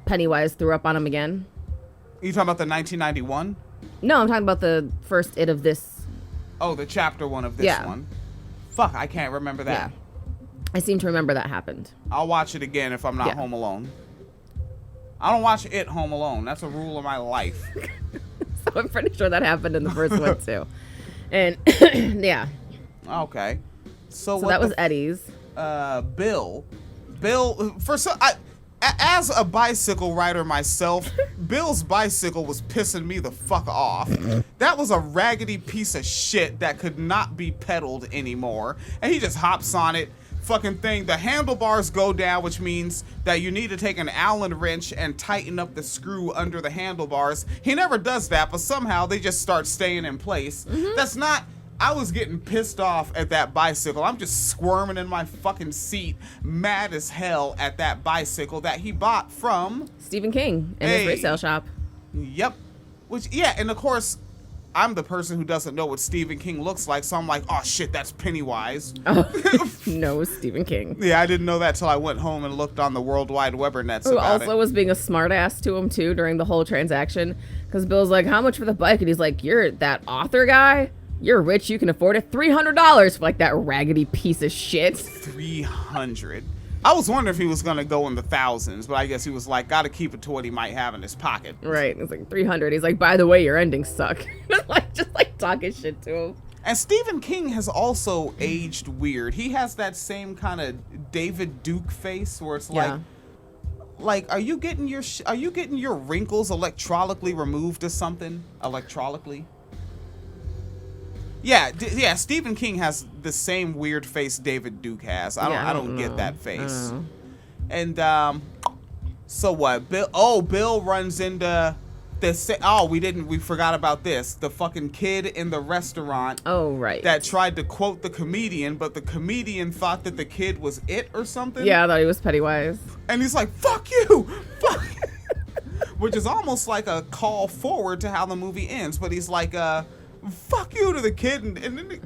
Pennywise threw up on him again. You talking about the 1991? No, I'm talking about the first It of this. Oh, the chapter one of this one. Fuck, I can't remember that. Yeah. I seem to remember that happened. I'll watch it again if I'm not home alone. I don't watch it home alone. That's a rule of my life. So I'm pretty sure that happened in the first one too. And yeah. Okay. So what that was Eddie's. Bill, as a bicycle rider myself, Bill's bicycle was pissing me the fuck off. That was a raggedy piece of shit that could not be pedaled anymore. And he just hops on it. Fucking thing. The handlebars go down, which means that you need to take an Allen wrench and tighten up the screw under the handlebars. He never does that, but somehow they just start staying in place. That's not... I was getting pissed off at that bicycle. I'm just squirming in my fucking seat, mad as hell at that bicycle that he bought from... Stephen King in his resale shop. Yep. And of course, I'm the person who doesn't know what Stephen King looks like, so I'm like, oh shit, that's Pennywise. Oh, no, Stephen King. Yeah, I didn't know that till I went home and looked on the World Wide Webernets Who about also it. was being a smartass to him too during the whole transaction, because Bill's like, how much for the bike? And he's like, you're that author guy? You're rich, you can afford it. $300 for like that raggedy piece of shit. 300. I was wondering if he was gonna go in the thousands, but I guess he was like, gotta keep it to what he might have in his pocket. Right. It's like 300. He's like, by the way, your endings suck. just talking shit to him. And Stephen King has also aged weird. He has that same kind of David Duke face where it's like, are you getting your wrinkles electronically removed or something? Electronically? Yeah, Stephen King has the same weird face David Duke has. I don't get that face. And so what? Bill runs into this. We forgot about this. The fucking kid in the restaurant. Oh, right. That tried to quote the comedian, but the comedian thought that the kid was it or something. Yeah, I thought he was Pennywise. And he's like, "Fuck you, fuck." Which is almost like a call forward to how the movie ends. But he's like, fuck you to the kid, and then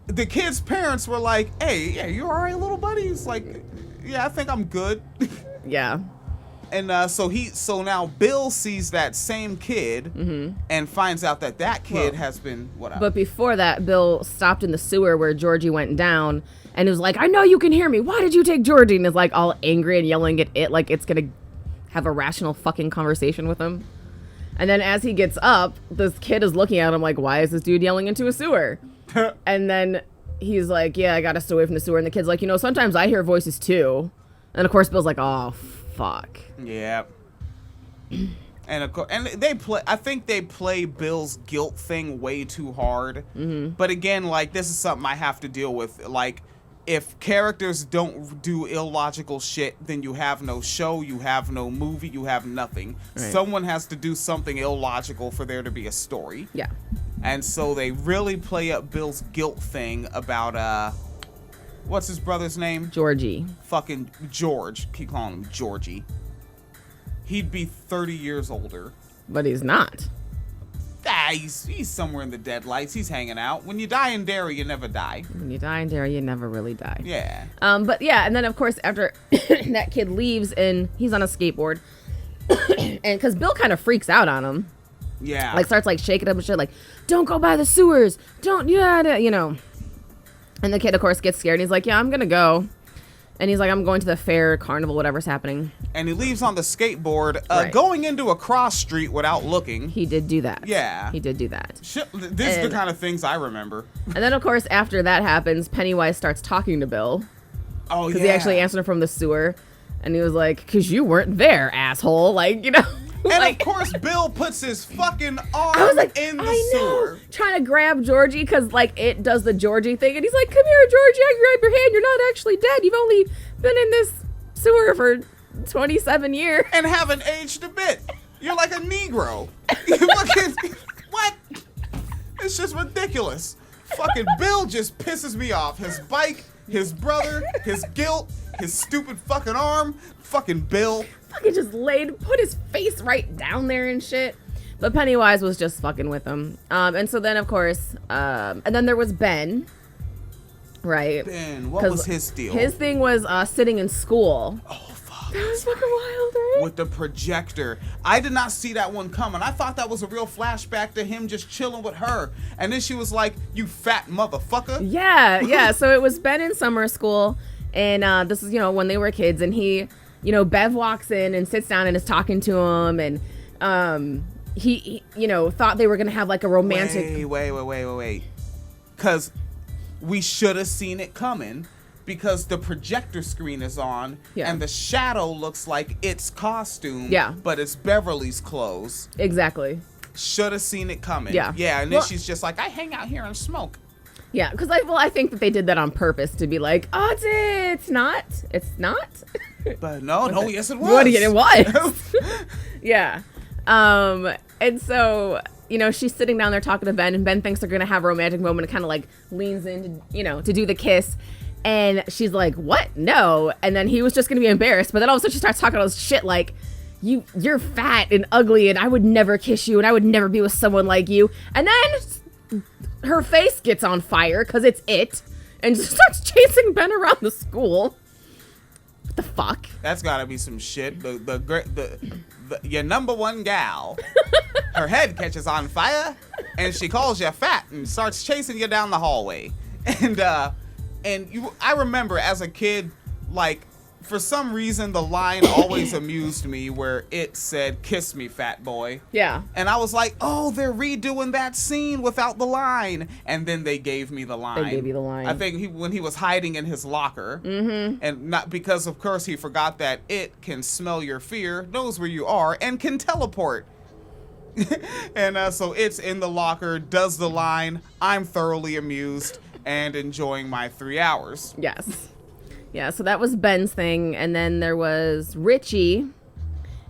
the kid's parents were like, hey, yeah, you all right, little buddy? He's like, yeah, I think I'm good. Yeah. And so now Bill sees that same kid and finds out that kid has been whatever. But before that, Bill stopped in the sewer where Georgie went down and was like, I know you can hear me, why did you take Georgie? And is like all angry and yelling at it like it's gonna have a rational fucking conversation with him. And then as he gets up, this kid is looking at him like, why is this dude yelling into a sewer? And then he's like, yeah, I got to stay away from the sewer. And the kid's like, sometimes I hear voices too. And of course, Bill's like, oh, fuck. Yeah. And of course, I think they play Bill's guilt thing way too hard. But again, like, this is something I have to deal with. Like, if characters don't do illogical shit, then you have no show, you have no movie, you have nothing. Right. Someone has to do something illogical for there to be a story. Yeah. And so they really play up Bill's guilt thing about, what's his brother's name? Georgie. Fucking George. Keep calling him Georgie. He'd be 30 years older. But he's not. He's somewhere in the deadlights. He's hanging out. When you die in Derry, you never die. When you die in Derry, you never really die. Yeah. But yeah, and then of course after that kid leaves and he's on a skateboard, and because Bill kind of freaks out on him. Yeah. Like starts like shaking up and shit, like, don't go by the sewers. Don't, And the kid of course gets scared and he's like, yeah, I'm gonna go. And he's like, I'm going to the fair, carnival, whatever's happening. And he leaves on the skateboard, Right. going into a cross street without looking. He did do that. Yeah. He did do that. Shit, this is the kind of things I remember. And then, of course, after that happens, Pennywise starts talking to Bill. Oh, yeah. Because he actually answered him from the sewer. And he was like, because you weren't there, asshole. Like, you know. And like, of course, Bill puts his fucking arm I was like, in the I sewer. know. Trying to grab Georgie because, like, it does the Georgie thing. And he's like, come here, Georgie. I can grab your hand. You're not actually dead. You've only been in this sewer for 27 years. And haven't aged a bit. You're like a Negro. You fucking, what? It's just ridiculous. Fucking Bill just pisses me off. His bike, his brother, his guilt, his stupid fucking arm. Fucking Bill. Fucking just put his face right down there and shit. But Pennywise was just fucking with him. And so then, of course, and then there was Ben. Right. Ben, what was his deal? His thing was sitting in school. Oh, fuck. That was fucking wild, right? With the projector. I did not see that one coming. I thought that was a real flashback to him just chilling with her. And then she was like, you fat motherfucker. Yeah. So it was Ben in summer school. And this is, when they were kids. And he, Bev walks in and sits down and is talking to him. And he thought they were going to have like a romantic. Wait. Because we should have seen it coming. Because the projector screen is on, and the shadow looks like it's costume, but it's Beverly's clothes. Exactly. Should have seen it coming. Yeah, and then she's just like, I hang out here and smoke. Yeah, because I think that they did that on purpose to be like, oh, it's not. But no, yes it was. What? It was. Yeah. And so, she's sitting down there talking to Ben, and Ben thinks they're gonna have a romantic moment, and kind of like leans in, to do the kiss. And she's like, what? No. And then he was just going to be embarrassed. But then all of a sudden she starts talking all this shit like, you're fat and ugly and I would never kiss you and I would never be with someone like you. And then her face gets on fire because it's it. And just starts chasing Ben around the school. What the fuck? That's got to be some shit. Your number one gal, her head catches on fire and she calls you fat and starts chasing you down the hallway. I remember as a kid, like, for some reason, the line always amused me where it said, kiss me, fat boy. Yeah. And I was like, oh, they're redoing that scene without the line. And then they gave me the line. They gave you the line. I think when he was hiding in his locker. Mm-hmm. And not because, of course, he forgot that it can smell your fear, knows where you are, and can teleport. And so it's in the locker, does the line. I'm thoroughly amused and enjoying my 3 hours. Yes. Yeah, so that was Ben's thing. And then there was Richie.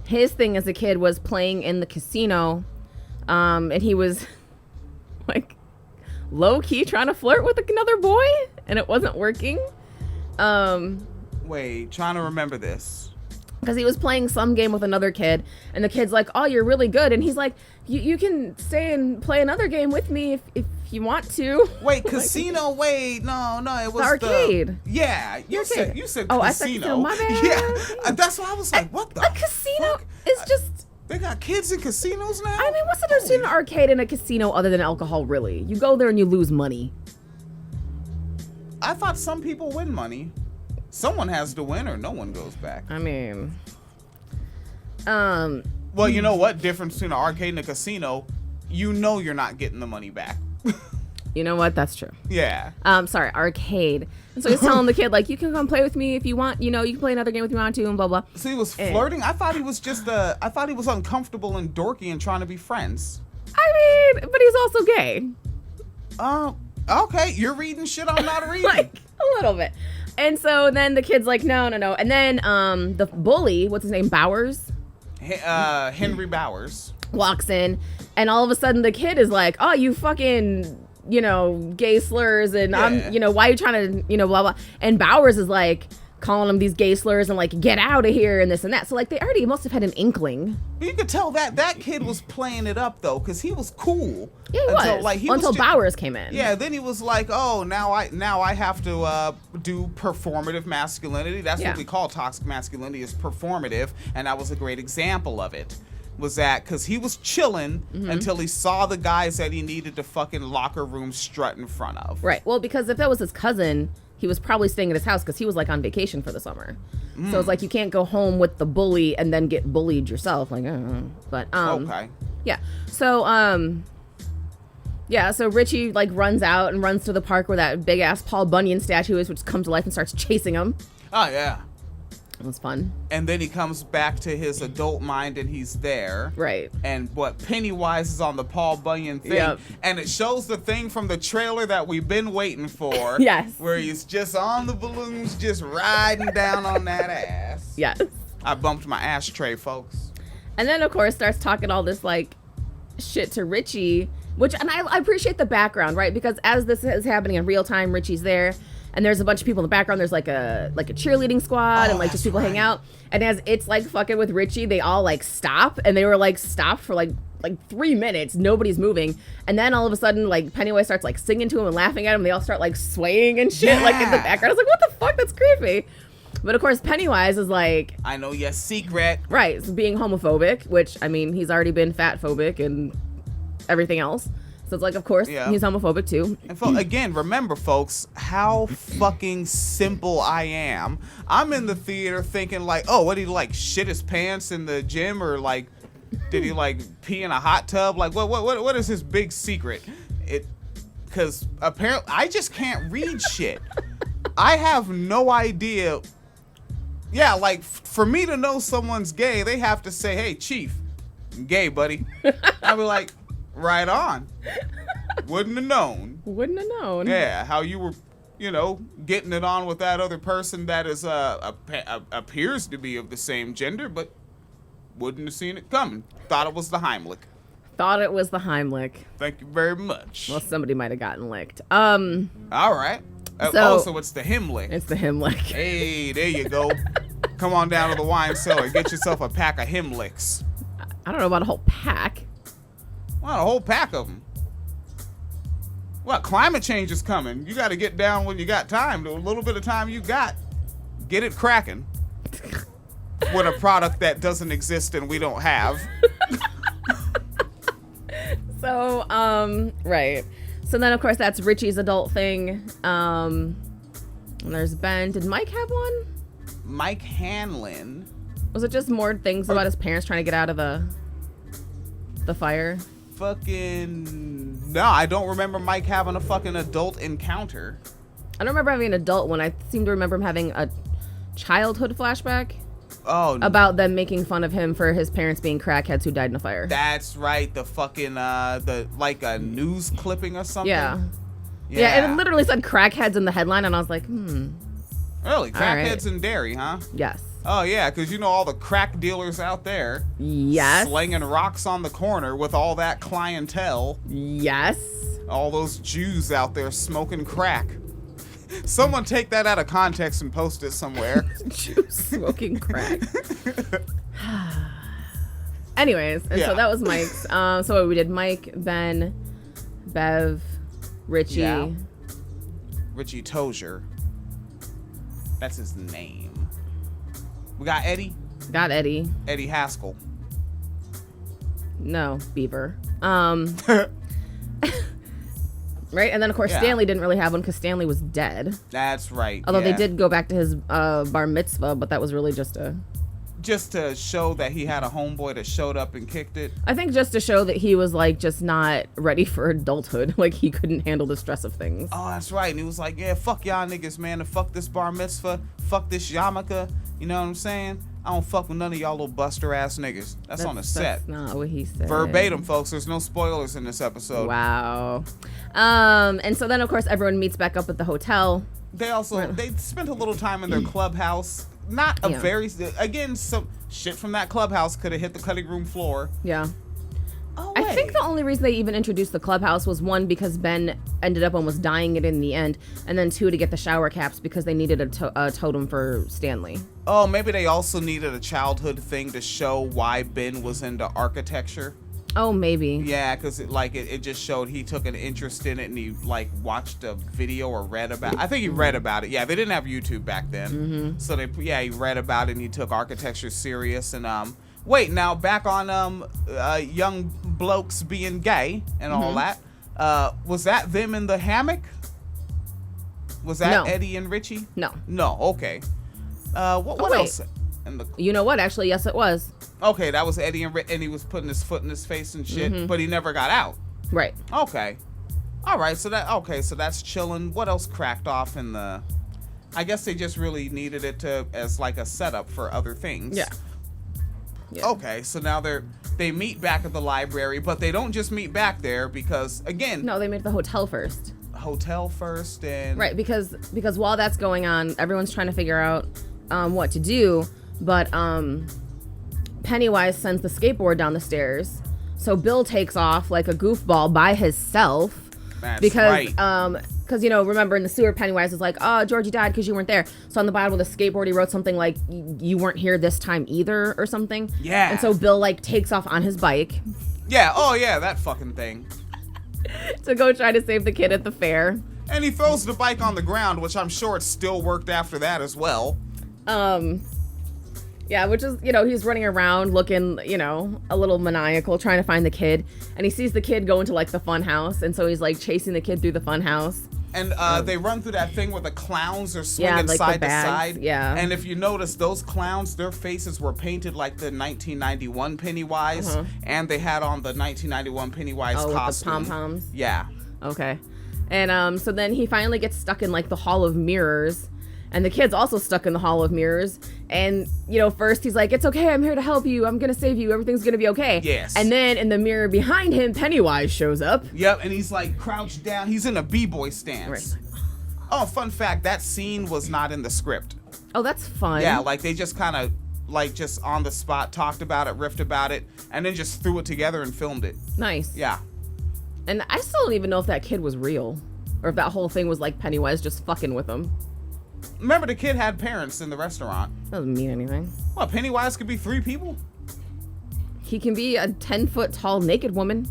His thing as a kid was playing in the casino. And he was, like, low-key trying to flirt with another boy. And it wasn't working. Wait, trying to remember this. Because he was playing some game with another kid. And the kid's like, oh, you're really good. And he's like, you can stay and play another game with me if you want to. Wait, casino? Wait, no, it was the arcade. Yeah, you said oh, casino. I said casino. My bad. Yeah, that's why I was like, what the? A casino is just. They got kids in casinos now. I mean, what's the difference between an arcade and a casino other than alcohol? Really, you go there and you lose money. I thought some people win money. Someone has to win, or no one goes back. I mean, well, you know what? Difference between an arcade and a casino, you're not getting the money back. You know what? That's true. Yeah. Sorry, arcade. And so he's telling the kid, like, you can come play with me if you want. You can play another game with me if you want to, and blah, blah. So he was flirting? I thought he was just, I thought he was uncomfortable and dorky and trying to be friends. I mean, but he's also gay. Okay. You're reading shit I'm not reading. Like, a little bit. And so then the kid's like, no. And then the bully, what's his name, Bowers? Henry Bowers. Walks in, and all of a sudden the kid is like, oh, you fucking, gay slurs, and I'm, why are you trying to, blah, blah. And Bowers is like calling him these gay slurs and like, get out of here and this and that. So like they already must have had an inkling. You could tell that kid was playing it up though, because he was cool. Yeah, until Bowers came in. Yeah, then he was like, oh, now I have to do performative masculinity. That's what we call toxic masculinity, is performative, and that was a great example of it. Was that because he was chilling until he saw the guys that he needed to fucking locker room strut in front of. Right. Well, because if that was his cousin, he was probably staying at his house because he was like on vacation for the summer. So it's like you can't go home with the bully and then get bullied yourself. Like, I don't know. But Okay. yeah. So so Richie like runs out and runs to the park where that big ass Paul Bunyan statue is, which comes to life and starts chasing him. Oh, yeah. It was fun. And then he comes back to his adult mind and he's there. Right. And what Pennywise is on the Paul Bunyan thing. Yep. And it shows the thing from the trailer that we've been waiting for. Yes. Where he's just on the balloons, just riding down on that ass. Yes. I bumped my ashtray, folks. And then, of course, starts talking all this, like, shit to Richie, and I appreciate the background, right? Because as this is happening in real time, Richie's there, and there's a bunch of people in the background. There's, like a cheerleading squad, and, like, just people hang out. And as it's, like, fucking with Richie, they all, like, stop, and they were, like, stopped for, like 3 minutes. Nobody's moving. And then all of a sudden, like, Pennywise starts, like, singing to him and laughing at him. They all start, like, swaying and shit, like, in the background. I was like, what the fuck? That's creepy. But of course, Pennywise is like, I know your secret. Right, so being homophobic, which, I mean, he's already been fatphobic and everything else. So it's like, of course, he's homophobic too. And again, remember, folks, how fucking simple I am. I'm in the theater thinking like, oh, what, did he like shit his pants in the gym, or like, did he like pee in a hot tub? Like, what is his big secret? Because apparently I just can't read shit. I have no idea. Yeah, like, for me to know someone's gay, they have to say, hey, Chief, I'm gay, buddy. I'd be like, right on. Wouldn't have known. Wouldn't have known. Yeah, how you were, getting it on with that other person that is appears to be of the same gender, but wouldn't have seen it coming. Thought it was the Heimlich. Thought it was the Heimlich. Thank you very much. Well, somebody might have gotten licked. All right. So it's the Himmlick. It's the Himmlick. Hey, there you go. Come on down to the wine cellar. Get yourself a pack of Himmlicks. I don't know about a whole pack. Well, a whole pack of them. Well, climate change is coming. You got to get down when you got time. The little bit of time you got, get it cracking. With a product that doesn't exist and we don't have. So, right. So then, of course, that's Richie's adult thing. And there's Ben. Did Mike have one? Mike Hanlon. Was it just more things about his parents trying to get out of the fire? Fucking... No, I don't remember Mike having a fucking adult encounter. I don't remember having an adult one. I seem to remember him having a childhood flashback. Oh, about them making fun of him for his parents being crackheads who died in a fire. That's right. The fucking like a news clipping or something. Yeah, it literally said crackheads in the headline, and I was like, Really? Crackheads in Derry, huh? Yes. Oh yeah, because all the crack dealers out there. Yes. Slinging rocks on the corner with all that clientele. Yes. All those Jews out there smoking crack. Someone take that out of context and post it somewhere. Jews smoking crack. Anyways, so that was Mike's. So we did Mike, Ben, Bev, Richie. Yeah. Richie Tozier. That's his name. We got Eddie. Got Eddie. Eddie Haskell. No, Beaver. Right, and then of course Stanley didn't really have one because Stanley was dead. That's right. Although they did go back to his bar mitzvah, but that was really just to show that he had a homeboy that showed up and kicked it. I think just to show that he was like just not ready for adulthood, like he couldn't handle the stress of things. Oh, that's right. And he was like, yeah, fuck y'all niggas, man, and fuck this bar mitzvah, fuck this yarmulke. You know what I'm saying? I don't fuck with none of y'all little buster ass niggas. That's on the set. That's not what he said. Verbatim, folks. There's no spoilers in this episode. Wow. And so then of course everyone meets back up at the hotel. They spent a little time in their clubhouse. Not a very, again, some shit from that clubhouse could have hit the cutting room floor. Yeah. Oh, I think the only reason they even introduced the clubhouse was, one, because Ben ended up almost dying it in the end, and then two, to get the shower caps because they needed a totem for Stanley. Oh, maybe they also needed a childhood thing to show why Ben was into architecture. Oh, maybe. Yeah, because it just showed he took an interest in it, and he watched a video or read about it. I think he read about it. Yeah, they didn't have YouTube back then. Mm-hmm. So he read about it, and he took architecture serious. And wait, now back on young blokes being gay and all that. Was that them in the hammock? Was that No. Eddie and Richie? No. No. Okay. What wait. else? In the, You know what? Actually, yes, it was. okay, that was Eddie and he was putting his foot in his face and shit, Mm-hmm. but he never got out. Right. Okay. All right. So that's chilling. What else cracked off in the? I guess they just really needed it as like a setup for other things. Yeah. Yeah. Okay. So now they meet back at the library, but they don't just meet back there because again, No, they made the hotel first. hotel first and Right, because while that's going on, everyone's trying to figure out what to do. But Pennywise sends the skateboard down the stairs, so Bill takes off like a goofball by himself. That's Because right. because remember in the sewer, Pennywise is like, oh, Georgie died because you weren't there. So on the bottom of the skateboard, he wrote something like, you weren't here this time either, or something. Yeah. And so Bill like takes off on his bike Yeah. Oh yeah, that fucking thing. to go try to save the kid at the fair. And he throws the bike on the ground, which I'm sure it still worked after that as well. Yeah, which is, he's running around looking, a little maniacal, trying to find the kid. And he sees the kid go into, like, the fun house. And so he's, like, chasing the kid through the fun house. And they run through that thing where the clowns are swinging like the side to bags, side. yeah. And if you notice, those clowns, their faces were painted like the 1991 Pennywise. And they had on the 1991 Pennywise Oh, with the costume. pom-poms? Yeah. Okay. And so then he finally gets stuck in, like, the Hall of Mirrors. And the kid's also stuck in the Hall of Mirrors. And, first he's like, it's okay, I'm here to help you. I'm going to save you. Everything's going to be okay. Yes. And then in the mirror behind him, Pennywise shows up. Yep, and he's like crouched down. He's in a b-boy stance. Right. Oh, fun fact, that scene was not in the script. Oh, that's fun. Yeah, like they just kind of, like just on the spot talked about it, riffed about it, and then just threw it together and filmed it. Nice. Yeah. And I still don't even know if that kid was real. Or if that whole thing was like Pennywise just fucking with him. Remember, the kid had parents in the restaurant. Doesn't mean anything. Well, Pennywise could be 3 people. He can be a 10-foot tall naked woman.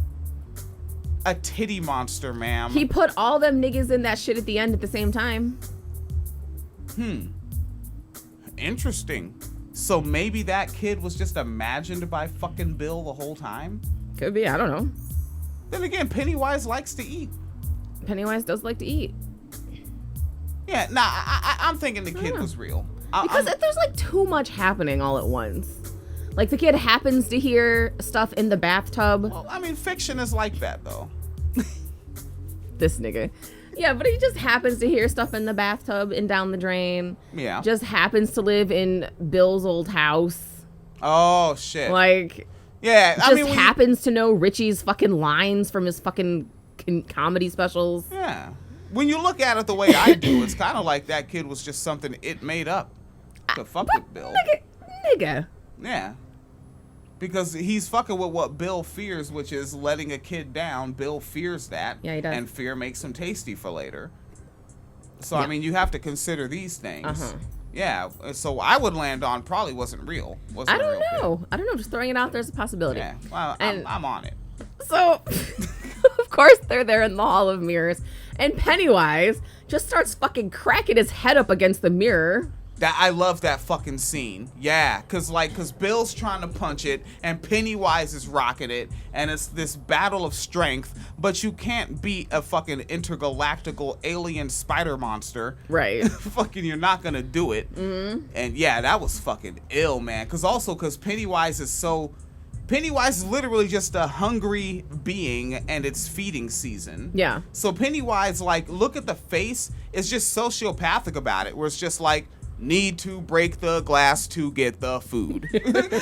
A titty monster, ma'am. He put all them niggas in that shit at the end at the same time. Interesting. So maybe that kid was just imagined by fucking Bill the whole time? Could be, I don't know. Then again, Pennywise likes to eat. Pennywise does like to eat. Yeah, nah, I'm thinking the kid was real. Because there's like too much happening all at once. Like the kid happens to hear stuff in the bathtub. Well, I mean, fiction is like that, though. This nigga. Yeah, but he just happens to hear stuff in the bathtub and down the drain. Yeah. Just happens to live in Bill's old house. Oh, shit. Like, Yeah, just I mean, happens to know Richie's fucking lines from his fucking comedy specials. yeah. When you look at it the way I do, it's kind of like that kid was just something it made up to fuck with Bill. Nigga. Yeah. Because he's fucking with what Bill fears, which is letting a kid down. Bill fears that. Yeah, he does. And fear makes him tasty for later. So, I Yeah. mean, you have to consider these things. Uh-huh. Yeah. So I would land on probably wasn't real. Wasn't I don't a real kid. know. I don't know. Just throwing it out there as a possibility. Yeah. Well, And- I'm on it. So, of course, they're there in the Hall of Mirrors. And Pennywise just starts fucking cracking his head up against the mirror. That I love that fucking scene. Yeah, cause Bill's trying to punch it and Pennywise is rocking it, and it's this battle of strength. But you can't beat a fucking intergalactical alien spider monster. Right. Fucking, you're not gonna do it. Mm-hmm. And yeah, that was fucking ill, man. Cause Pennywise is literally just a hungry being, and it's feeding season. Yeah. So Pennywise, like, look at the face. It's just sociopathic about it, where it's just like, need to break the glass to get the food.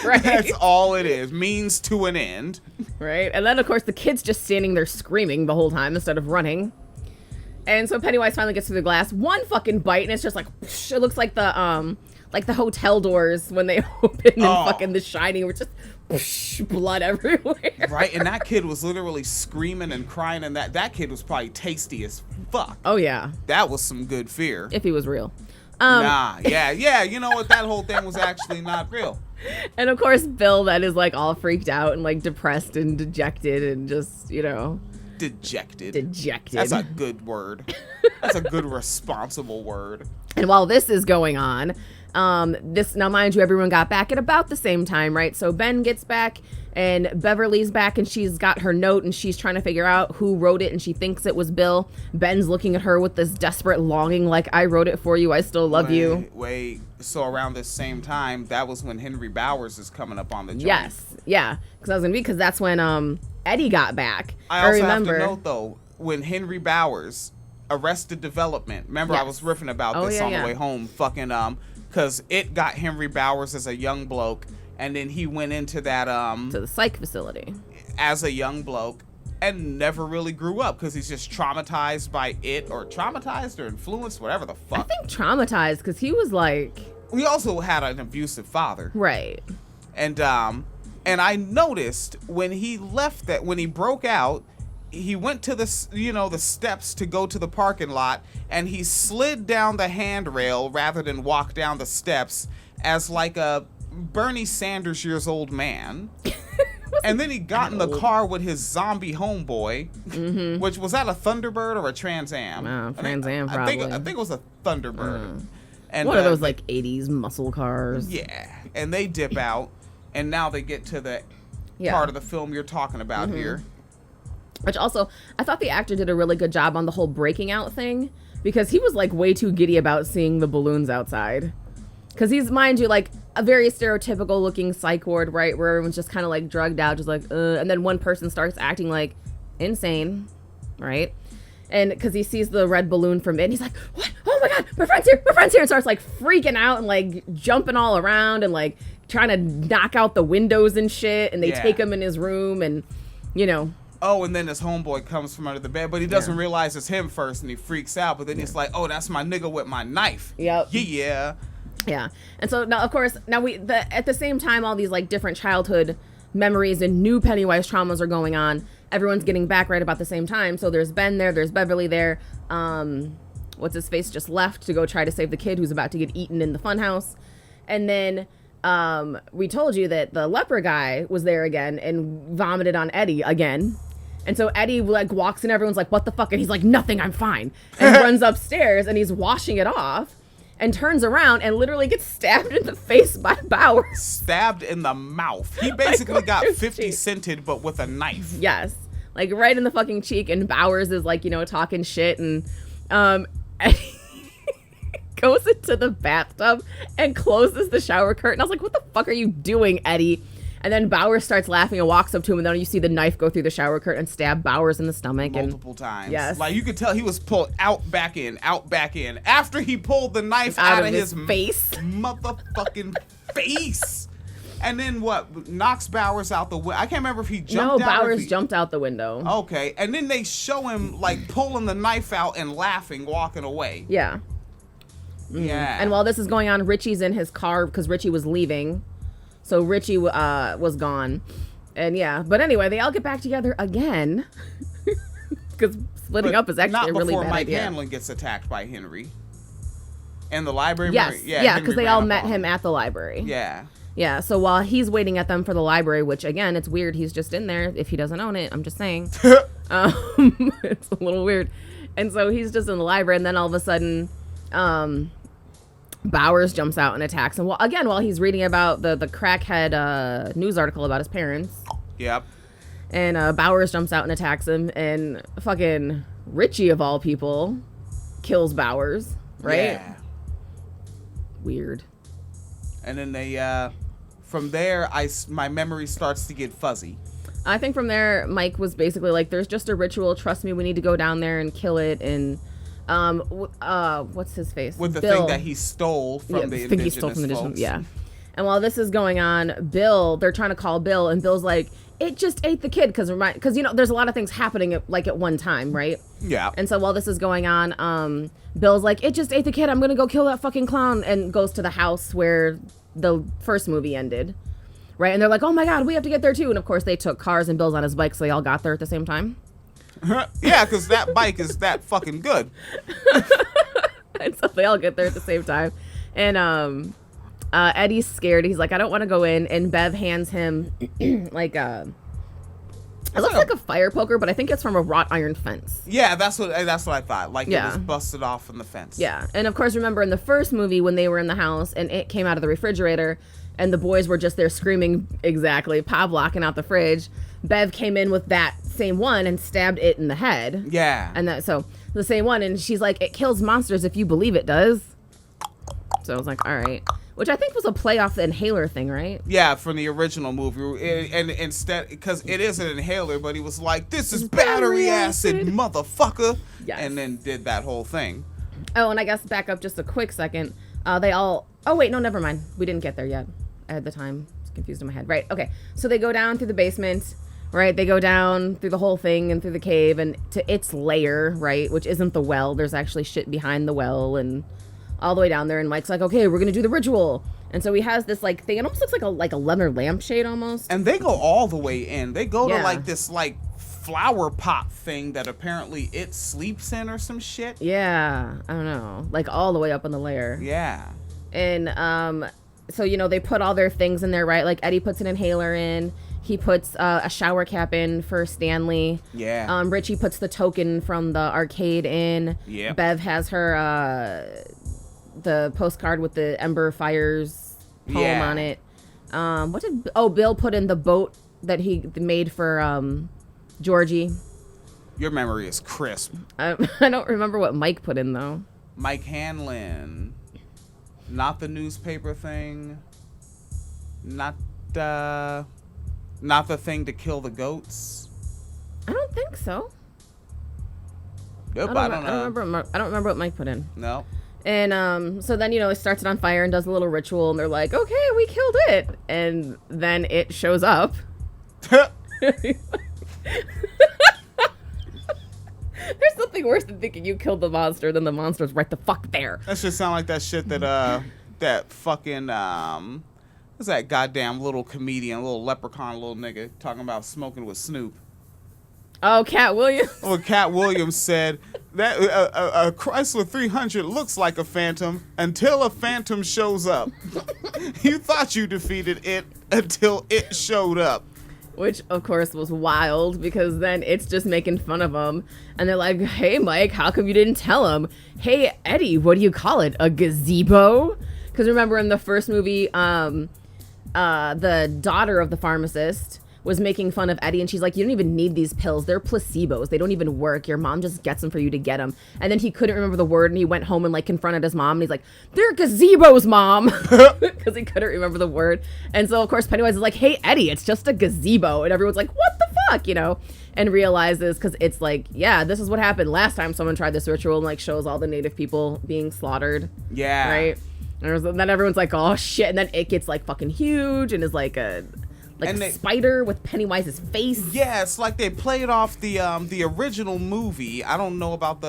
Right. That's all it is. Means to an end. Right. And then, of course, the kid's just standing there screaming the whole time instead of running. And so Pennywise finally gets through the glass. One fucking bite, and it's just like, whoosh, it looks like the hotel doors when they open and fucking The Shining, where it's just whoosh, blood everywhere. Right? And that kid was literally screaming and crying, and that kid was probably tasty as fuck. Oh, yeah. That was some good fear. If he was real. Yeah, you know what? That whole thing was actually not real. And of course, Bill then is like all freaked out and like depressed and dejected and just, Dejected. dejected. That's a good word. That's a good responsible word. And while this is going on, This, now mind you, everyone got back at about the same time, right? So Ben gets back and Beverly's back and she's got her note and she's trying to figure out who wrote it and she thinks it was Bill. Ben's looking at her with this desperate longing like, I wrote it for you, I still love you. Wait, so around the same time, that was when Henry Bowers is coming up on the joint. Yes, yeah, because that's when Eddie got back. I also remember. have to note, though, when Henry Bowers, Arrested Development, remember I was riffing about this the way home, fucking, because it got Henry Bowers as a young bloke, and then he went into that, to the psych facility. As a young bloke, and never really grew up, because he's just traumatized by it, or traumatized or influenced, whatever the fuck. I think traumatized, because he was like... He also had an abusive father. Right. And I noticed when he left that, when he broke out, he went to the steps to go to the parking lot, and he slid down the handrail rather than walk down the steps as like a Bernie Sanders years old man. And then he got in the car with his zombie homeboy, which was that a Thunderbird or a Trans Am? Trans Am, probably. I think it was a Thunderbird. And one of those like 80s muscle cars. Yeah, and they dip out, and now they get to the part of the film you're talking about here. Which also, I thought the actor did a really good job on the whole breaking out thing, because he was like way too giddy about seeing the balloons outside. Because he's, mind you, like a very stereotypical looking psych ward, right, where everyone's just kind of like drugged out, just like, and then one person starts acting like insane, right? And because he sees the red balloon from it, and he's like, what? Oh my God, my friend's here, and starts like freaking out and like jumping all around and like trying to knock out the windows and shit. And they take him in his room and, you know. Oh, and then his homeboy comes from under the bed, but he doesn't realize it's him first, and he freaks out. But then he's like, "Oh, that's my nigga with my knife." Yep. Yeah. Yeah. And so now, of course, at the same time, all these like different childhood memories and new Pennywise traumas are going on. Everyone's getting back right about the same time. So there's Ben there, there's Beverly there. What's his face just left to go try to save the kid who's about to get eaten in the funhouse, and then. We told you that the leper guy was there again and vomited on Eddie again. And so Eddie like walks in, everyone's like, what the fuck? And he's like, nothing, I'm fine. And runs upstairs and he's washing it off and turns around and literally gets stabbed in the face by Bowers. Stabbed in the mouth. He basically got 50 cented, but with a knife. Yes. Like right in the fucking cheek. And Bowers is like, talking shit. And Eddie goes into the bathtub and closes the shower curtain. I was like, what the fuck are you doing, Eddie? And then Bowers starts laughing and walks up to him, and then you see the knife go through the shower curtain and stab Bowers in the stomach. Multiple times. Yes. Like, you could tell he was pulled back in. After he pulled the knife out of his face. Motherfucking face. And then what? Knocks Bowers out the window. I can't remember if he jumped out. No, Bowers jumped out the window. Okay. And then they show him, like, pulling the knife out and laughing, walking away. Yeah. Yeah. And while this is going on, Richie's in his car because Richie was leaving. So Richie was gone. And yeah. But anyway, they all get back together again. Because splitting up is actually a really bad idea. Not before Mike Hanlon gets attacked by Henry. In the library? Yes. Yeah, because they all met him at the library. Yeah. Yeah, so while he's waiting at them for the library, which, again, it's weird. He's just in there if he doesn't own it. I'm just saying. It's a little weird. And so he's just in the library, and then all of a sudden, Bowers jumps out and attacks him. Well, again, while he's reading about the crackhead news article about his parents. Yep. And Bowers jumps out and attacks him, and fucking Richie, of all people, kills Bowers, right? Yeah. Weird. And then they, from there, my memory starts to get fuzzy. I think from there, Mike was basically like, there's just a ritual. Trust me, we need to go down there and kill it. And, what's his face? With the Bill. thing that he stole from the indigenous folks. Yeah. And while this is going on, they're trying to call Bill, and Bill's like, it just ate the kid. Because, there's a lot of things happening at one time, right? Yeah. And so while this is going on, Bill's like, it just ate the kid. I'm going to go kill that fucking clown. And goes to the house where the first movie ended. Right? And they're like, oh my God, we have to get there too. And of course they took cars and Bill's on his bike, so they all got there at the same time. Yeah, because that bike is that fucking good. And so they all get there at the same time. And Eddie's scared. He's like, I don't want to go in. And Bev hands him like It looks like a fire poker, but I think it's from a wrought iron fence. Yeah, that's what I thought. Like, Yeah. it was busted off from the fence. Yeah, and of course, remember in the first movie when they were in the house and it came out of the refrigerator and the boys were just there screaming, exactly, pop locking out the fridge. Bev came in with that same one and stabbed it in the head. Yeah. And so the same one, and she's like, it kills monsters if you believe it does. So I was like, all right. Which I think was a play off the inhaler thing, right? Yeah, from the original movie. And instead, because it is an inhaler, but he was like, this is battery acid, motherfucker. Yes. And then did that whole thing. Oh, and I guess back up just a quick second. They all... Oh, wait, no, never mind. We didn't get there yet. I had the time. It's confused in my head. Right, okay. So they go down through the basement, right? They go down through the whole thing and through the cave and to its lair, right? Which isn't the well. There's actually shit behind the well and all the way down there. And Mike's like, okay, we're going to do the ritual. And so he has this, like, thing. It almost looks like a leather lampshade almost. And they go all the way in. They go to, Yeah. like, this, like, flower pot thing that apparently it sleeps in or some shit. Yeah, I don't know. Like, all the way up in the lair. Yeah. And so, you know, they put all their things in there, right? Like, Eddie puts an inhaler in. He puts a shower cap in for Stanley. Yeah. Richie puts the token from the arcade in. Yep. Bev has her the postcard with the Ember Fires poem Yeah. on it. Bill put in the boat that he made for Georgie. Your memory is crisp. I don't remember what Mike put in though. Mike Hanlon. Not the newspaper thing. Not the thing to kill the goats. I don't think so. Nope, I don't know. I don't remember what Mike put in. No. And so then, you know, it starts it on fire and does a little ritual and they're like, okay, we killed it. And then it shows up. There's something worse than thinking you killed the monster than the monster's right the fuck there. That should sound like that shit that that fucking what's that goddamn little comedian, little leprechaun, little nigga talking about smoking with Snoop. Oh, Cat Williams. Well, Cat Williams said that a Chrysler 300 looks like a phantom until a phantom shows up. You thought you defeated it until it showed up. Which, of course, was wild because then it's just making fun of him. And they're like, hey, Mike, how come you didn't tell him? Hey, Eddie, what do you call it? A gazebo? Because remember in the first movie, the daughter of the pharmacist was making fun of Eddie, and she's like, you don't even need these pills. They're placebos. They don't even work. Your mom just gets them for you to get them. And then he couldn't remember the word, and he went home and, like, confronted his mom, and he's like, they're gazebos, Mom, because he couldn't remember the word. And so, of course, Pennywise is like, hey, Eddie, it's just a gazebo. And everyone's like, what the fuck, you know? And realizes, because it's like, yeah, this is what happened last time someone tried this ritual and, like, shows all the native people being slaughtered. Yeah. Right? And then everyone's like, oh, shit. And then it gets, like, fucking huge and is like a... Like a spider with Pennywise's face. Yeah, it's like they played off the original movie. I don't know about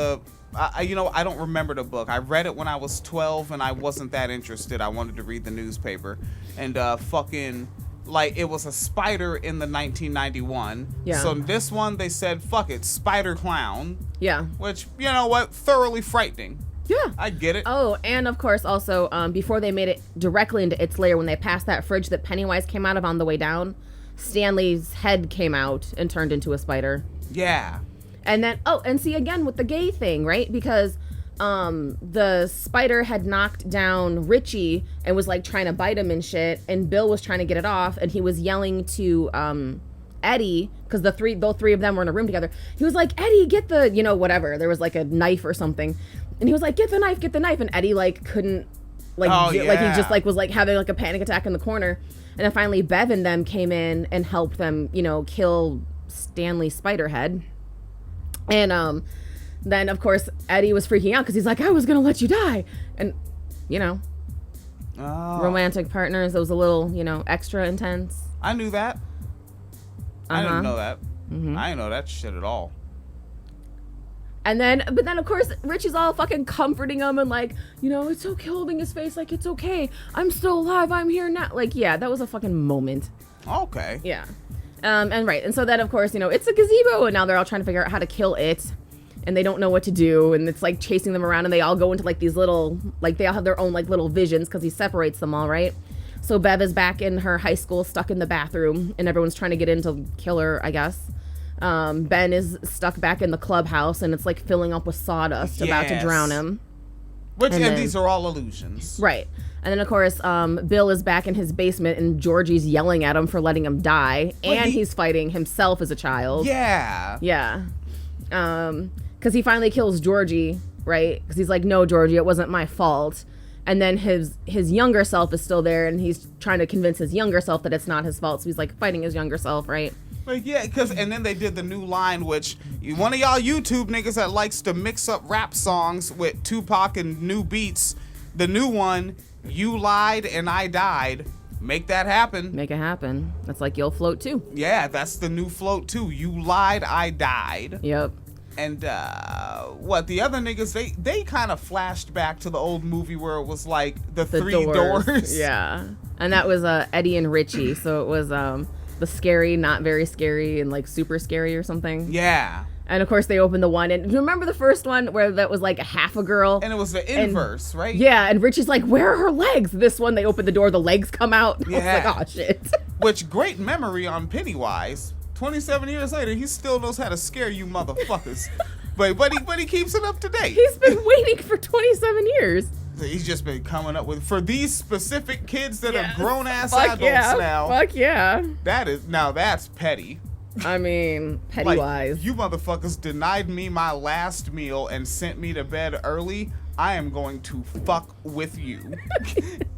I don't remember the book. I read it when I was 12 and I wasn't that interested. I wanted to read the newspaper. And fucking, like, it was a spider in the 1991. Yeah. So this one, they said, fuck it, Spider Clown. Yeah. Which, you know what, thoroughly frightening. Yeah. I get it. Oh, and of course, also, before they made it directly into its lair, when they passed that fridge that Pennywise came out of on the way down, Stanley's head came out and turned into a spider. Yeah. And then, and see, again, with the gay thing, right? Because the spider had knocked down Richie and was, like, trying to bite him and shit, and Bill was trying to get it off, and he was yelling to Eddie, because the three of them were in a room together. He was like, Eddie, get the, you know, whatever. There was, like, a knife or something. And he was like, get the knife. And Eddie, like, couldn't, like, like, he just, like, was, like, having, like, a panic attack in the corner. And then finally Bev and them came in and helped them, you know, kill Stanley Spiderhead. And then, of course, Eddie was freaking out because he's like, I was going to let you die. And, you know, romantic partners, it was a little, you know, extra intense. I knew that. I didn't know that. Mm-hmm. I didn't know that shit at all. But then, of course, Richie's all fucking comforting him and like, you know, it's okay, holding his face like, it's okay. I'm still alive. I'm here now. Like, yeah, that was a fucking moment. Okay. Yeah. And so then, of course, you know, it's a gazebo, and now they're all trying to figure out how to kill it, and they don't know what to do, and it's like chasing them around, and they all go into like these little, like, they all have their own like little visions because he separates them all, right? So Bev is back in her high school, stuck in the bathroom, and everyone's trying to get in to kill her, I guess. Ben is stuck back in the clubhouse, and it's like filling up with sawdust, about to drown him. And these are all illusions. Right. And then, of course, Bill is back in his basement, and Georgie's yelling at him for letting him die. And he's fighting himself as a child. Yeah. Yeah. Because he finally kills Georgie, right? Because he's like, no, Georgie, it wasn't my fault. And then his younger self is still there, and he's trying to convince his younger self that it's not his fault. So he's like fighting his younger self, right? Like, yeah, and then they did the new line, which one of y'all YouTube niggas that likes to mix up rap songs with Tupac and new beats, the new one, you lied and I died. Make that happen. Make it happen. That's like, you'll float too. Yeah, that's the new float too. You lied, I died. Yep. And the other niggas, they kind of flashed back to the old movie where it was like the three doors. Yeah. And that was Eddie and Richie. So it was the scary, not very scary, and like super scary or something. Yeah. And of course they opened the one, and remember the first one where that was like a half a girl? And it was the inverse, right? Yeah, and Richie's like, where are her legs? This one, they open the door, the legs come out. Yeah. I was like, oh shit. Which, great memory on Pennywise. 27 years later, he still knows how to scare you motherfuckers. but he keeps it up to date. He's been waiting for 27 years. He's just been coming up with, for these specific kids that are grown ass Fuck adults yeah. now. Fuck yeah. That's petty. I mean, Pennywise. Like, you motherfuckers denied me my last meal and sent me to bed early. I am going to fuck with you.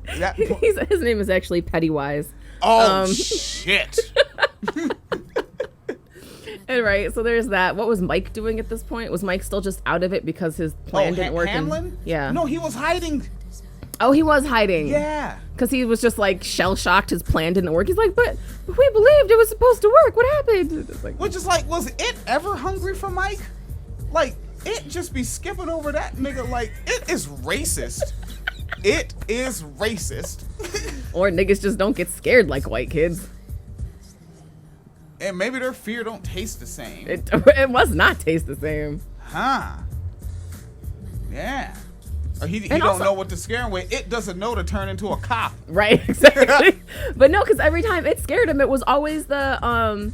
His name is actually Pennywise. Oh, shit. And right, so there's that. What was Mike doing at this point? Was Mike still just out of it because his plan didn't work? Hanlon? Yeah. No, he was hiding. Oh, he was hiding. Yeah. Because he was just like shell-shocked his plan didn't work. He's like, but we believed it was supposed to work. What happened? It's like, which is like, was it ever hungry for Mike? Like, it just be skipping over that nigga. Like, it is racist. It is racist. Or niggas just don't get scared like white kids. And maybe their fear don't taste the same. It must not taste the same. Huh. Yeah. Or he And don't also, know what to scare him with. It doesn't know to turn into a cop. Right, exactly. But no, because every time it scared him, it was always the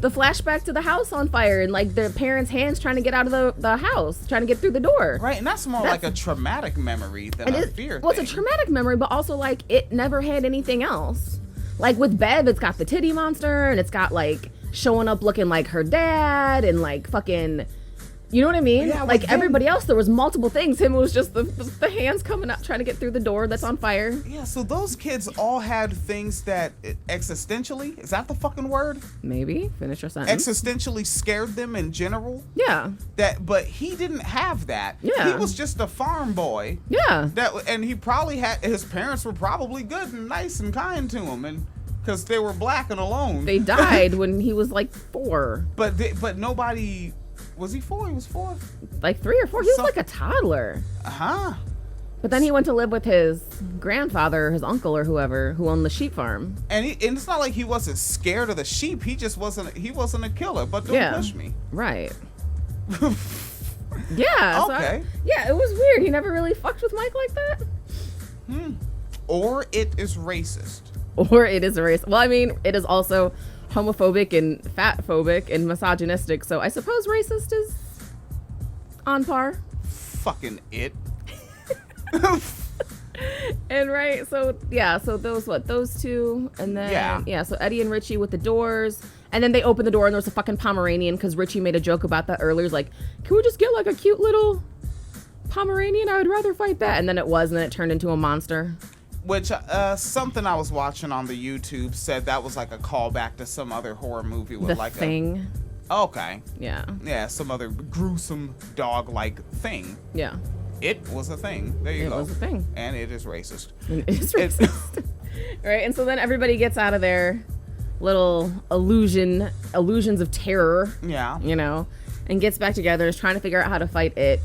flashback to the house on fire and like the parents' hands trying to get out of the house, trying to get through the door. Right, and that's more like a traumatic memory than a fear Well, thing. it's a traumatic memory, but also like it never had anything else. Like with Bev, it's got the titty monster and it's got like showing up looking like her dad and like fucking, you know what I mean? Yeah, like then, everybody else, there was multiple things. Him, it was just the hands coming up trying to get through the door that's on fire. Yeah, so those kids all had things that existentially, is that the fucking word? Maybe. Finish your sentence. Existentially scared them in general. Yeah. But he didn't have that. Yeah. He was just a farm boy. Yeah. And he probably his parents were probably good and nice and kind to him, and because they were black and alone. They died when he was like 4. But nobody. Was he 4? He was 4? Like 3 or 4. He was like a toddler. Uh-huh. But then he went to live with his grandfather, his uncle or whoever, who owned the sheep farm. And it's not like he wasn't scared of the sheep. He just wasn't a killer. But don't push me. Right. Yeah. Okay. Yeah, it was weird. He never really fucked with Mike like that. Or it is racist. Or it is a race. Well, I mean, it is also homophobic and fatphobic and misogynistic. So I suppose racist is on par. Fucking it. And right, so yeah, so those two, and then so Eddie and Richie with the doors, and then they open the door and there's a fucking Pomeranian because Richie made a joke about that earlier. He's like, can we just get like a cute little Pomeranian? I would rather fight that. And then it was, and then it turned into a monster. Which something I was watching on the YouTube said that was like a callback to some other horror movie with The Thing. Okay. Yeah, some other gruesome dog-like thing. Yeah. It was a thing. There you go. It was a thing. And it is racist. It is racist. Right, and so then everybody gets out of their little illusions of terror. Yeah. You know, and gets back together, is trying to figure out how to fight it.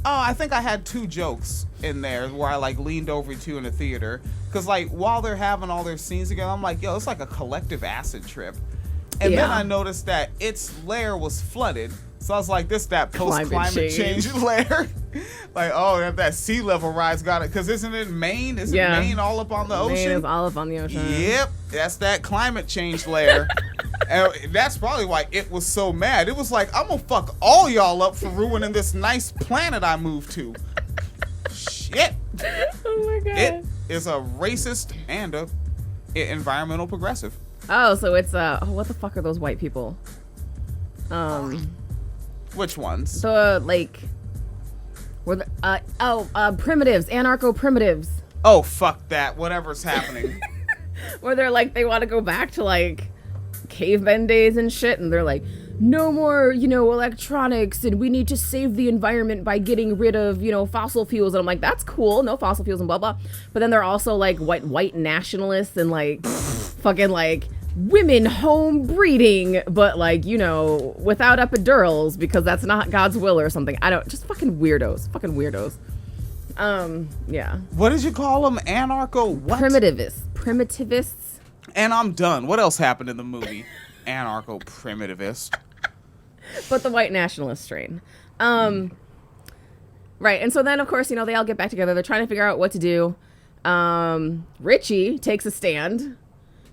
Oh, I think I had 2 jokes in there where I like leaned over to in the theater. Because like while they're having all their scenes together, I'm like, yo, it's like a collective acid trip. And then I noticed that its lair was flooded. So I was like, that post-climate change lair. Like, oh, that sea level rise got it. Because isn't it Maine? Isn't Maine all up on the ocean? Maine is all up on the ocean. Yep. That's that climate change lair. And that's probably why it was so mad. It was like, I'm gonna fuck all y'all up for ruining this nice planet I moved to. Shit. Oh my god. It is a racist and a environmental progressive. Oh, so it's what the fuck are those white people? Which ones? The like, were the primitives, anarcho primitives. Oh, fuck that. Whatever's happening. Where they're like, they want to go back to like cavemen days and shit, and they're like, no more, electronics, and we need to save the environment by getting rid of, fossil fuels. And I'm like, that's cool, no fossil fuels and blah blah. But then they're also like white nationalists and like fucking like women home breeding, but like, without epidurals because that's not God's will or something. I don't, just fucking weirdos. Yeah. What did you call them? Anarcho what? Primitivists. And I'm done. What else happened in the movie? Anarcho primitivist. But the white nationalist strain. Right. And so then, of course, they all get back together. They're trying to figure out what to do. Richie takes a stand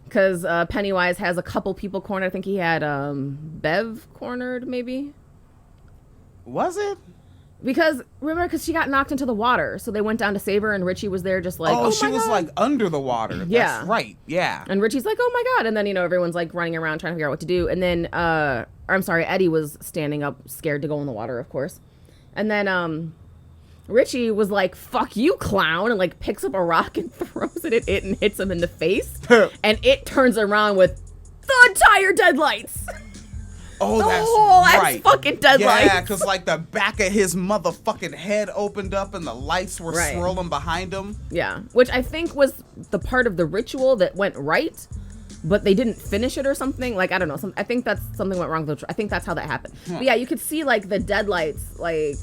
because Pennywise has a couple people cornered. I think he had Bev cornered, maybe. Was it? Because she got knocked into the water, so they went down to save her, and Richie was there just like, oh she my was God. like under the water. Yeah. That's right. Yeah. And Richie's like, oh my God. And then, everyone's like running around trying to figure out what to do. And then, Eddie was standing up, scared to go in the water, of course. And then, Richie was like, fuck you, clown, and like picks up a rock and throws it at it and hits him in the face. And it turns around with the entire deadlights. Oh, that's right. Fucking deadlights. Yeah, because like the back of his motherfucking head opened up and the lights were swirling behind him. Yeah, which I think was the part of the ritual that went right, but they didn't finish it or something. Like, I don't know. I think that's something went wrong. I think that's how that happened. But yeah, you could see like the deadlights like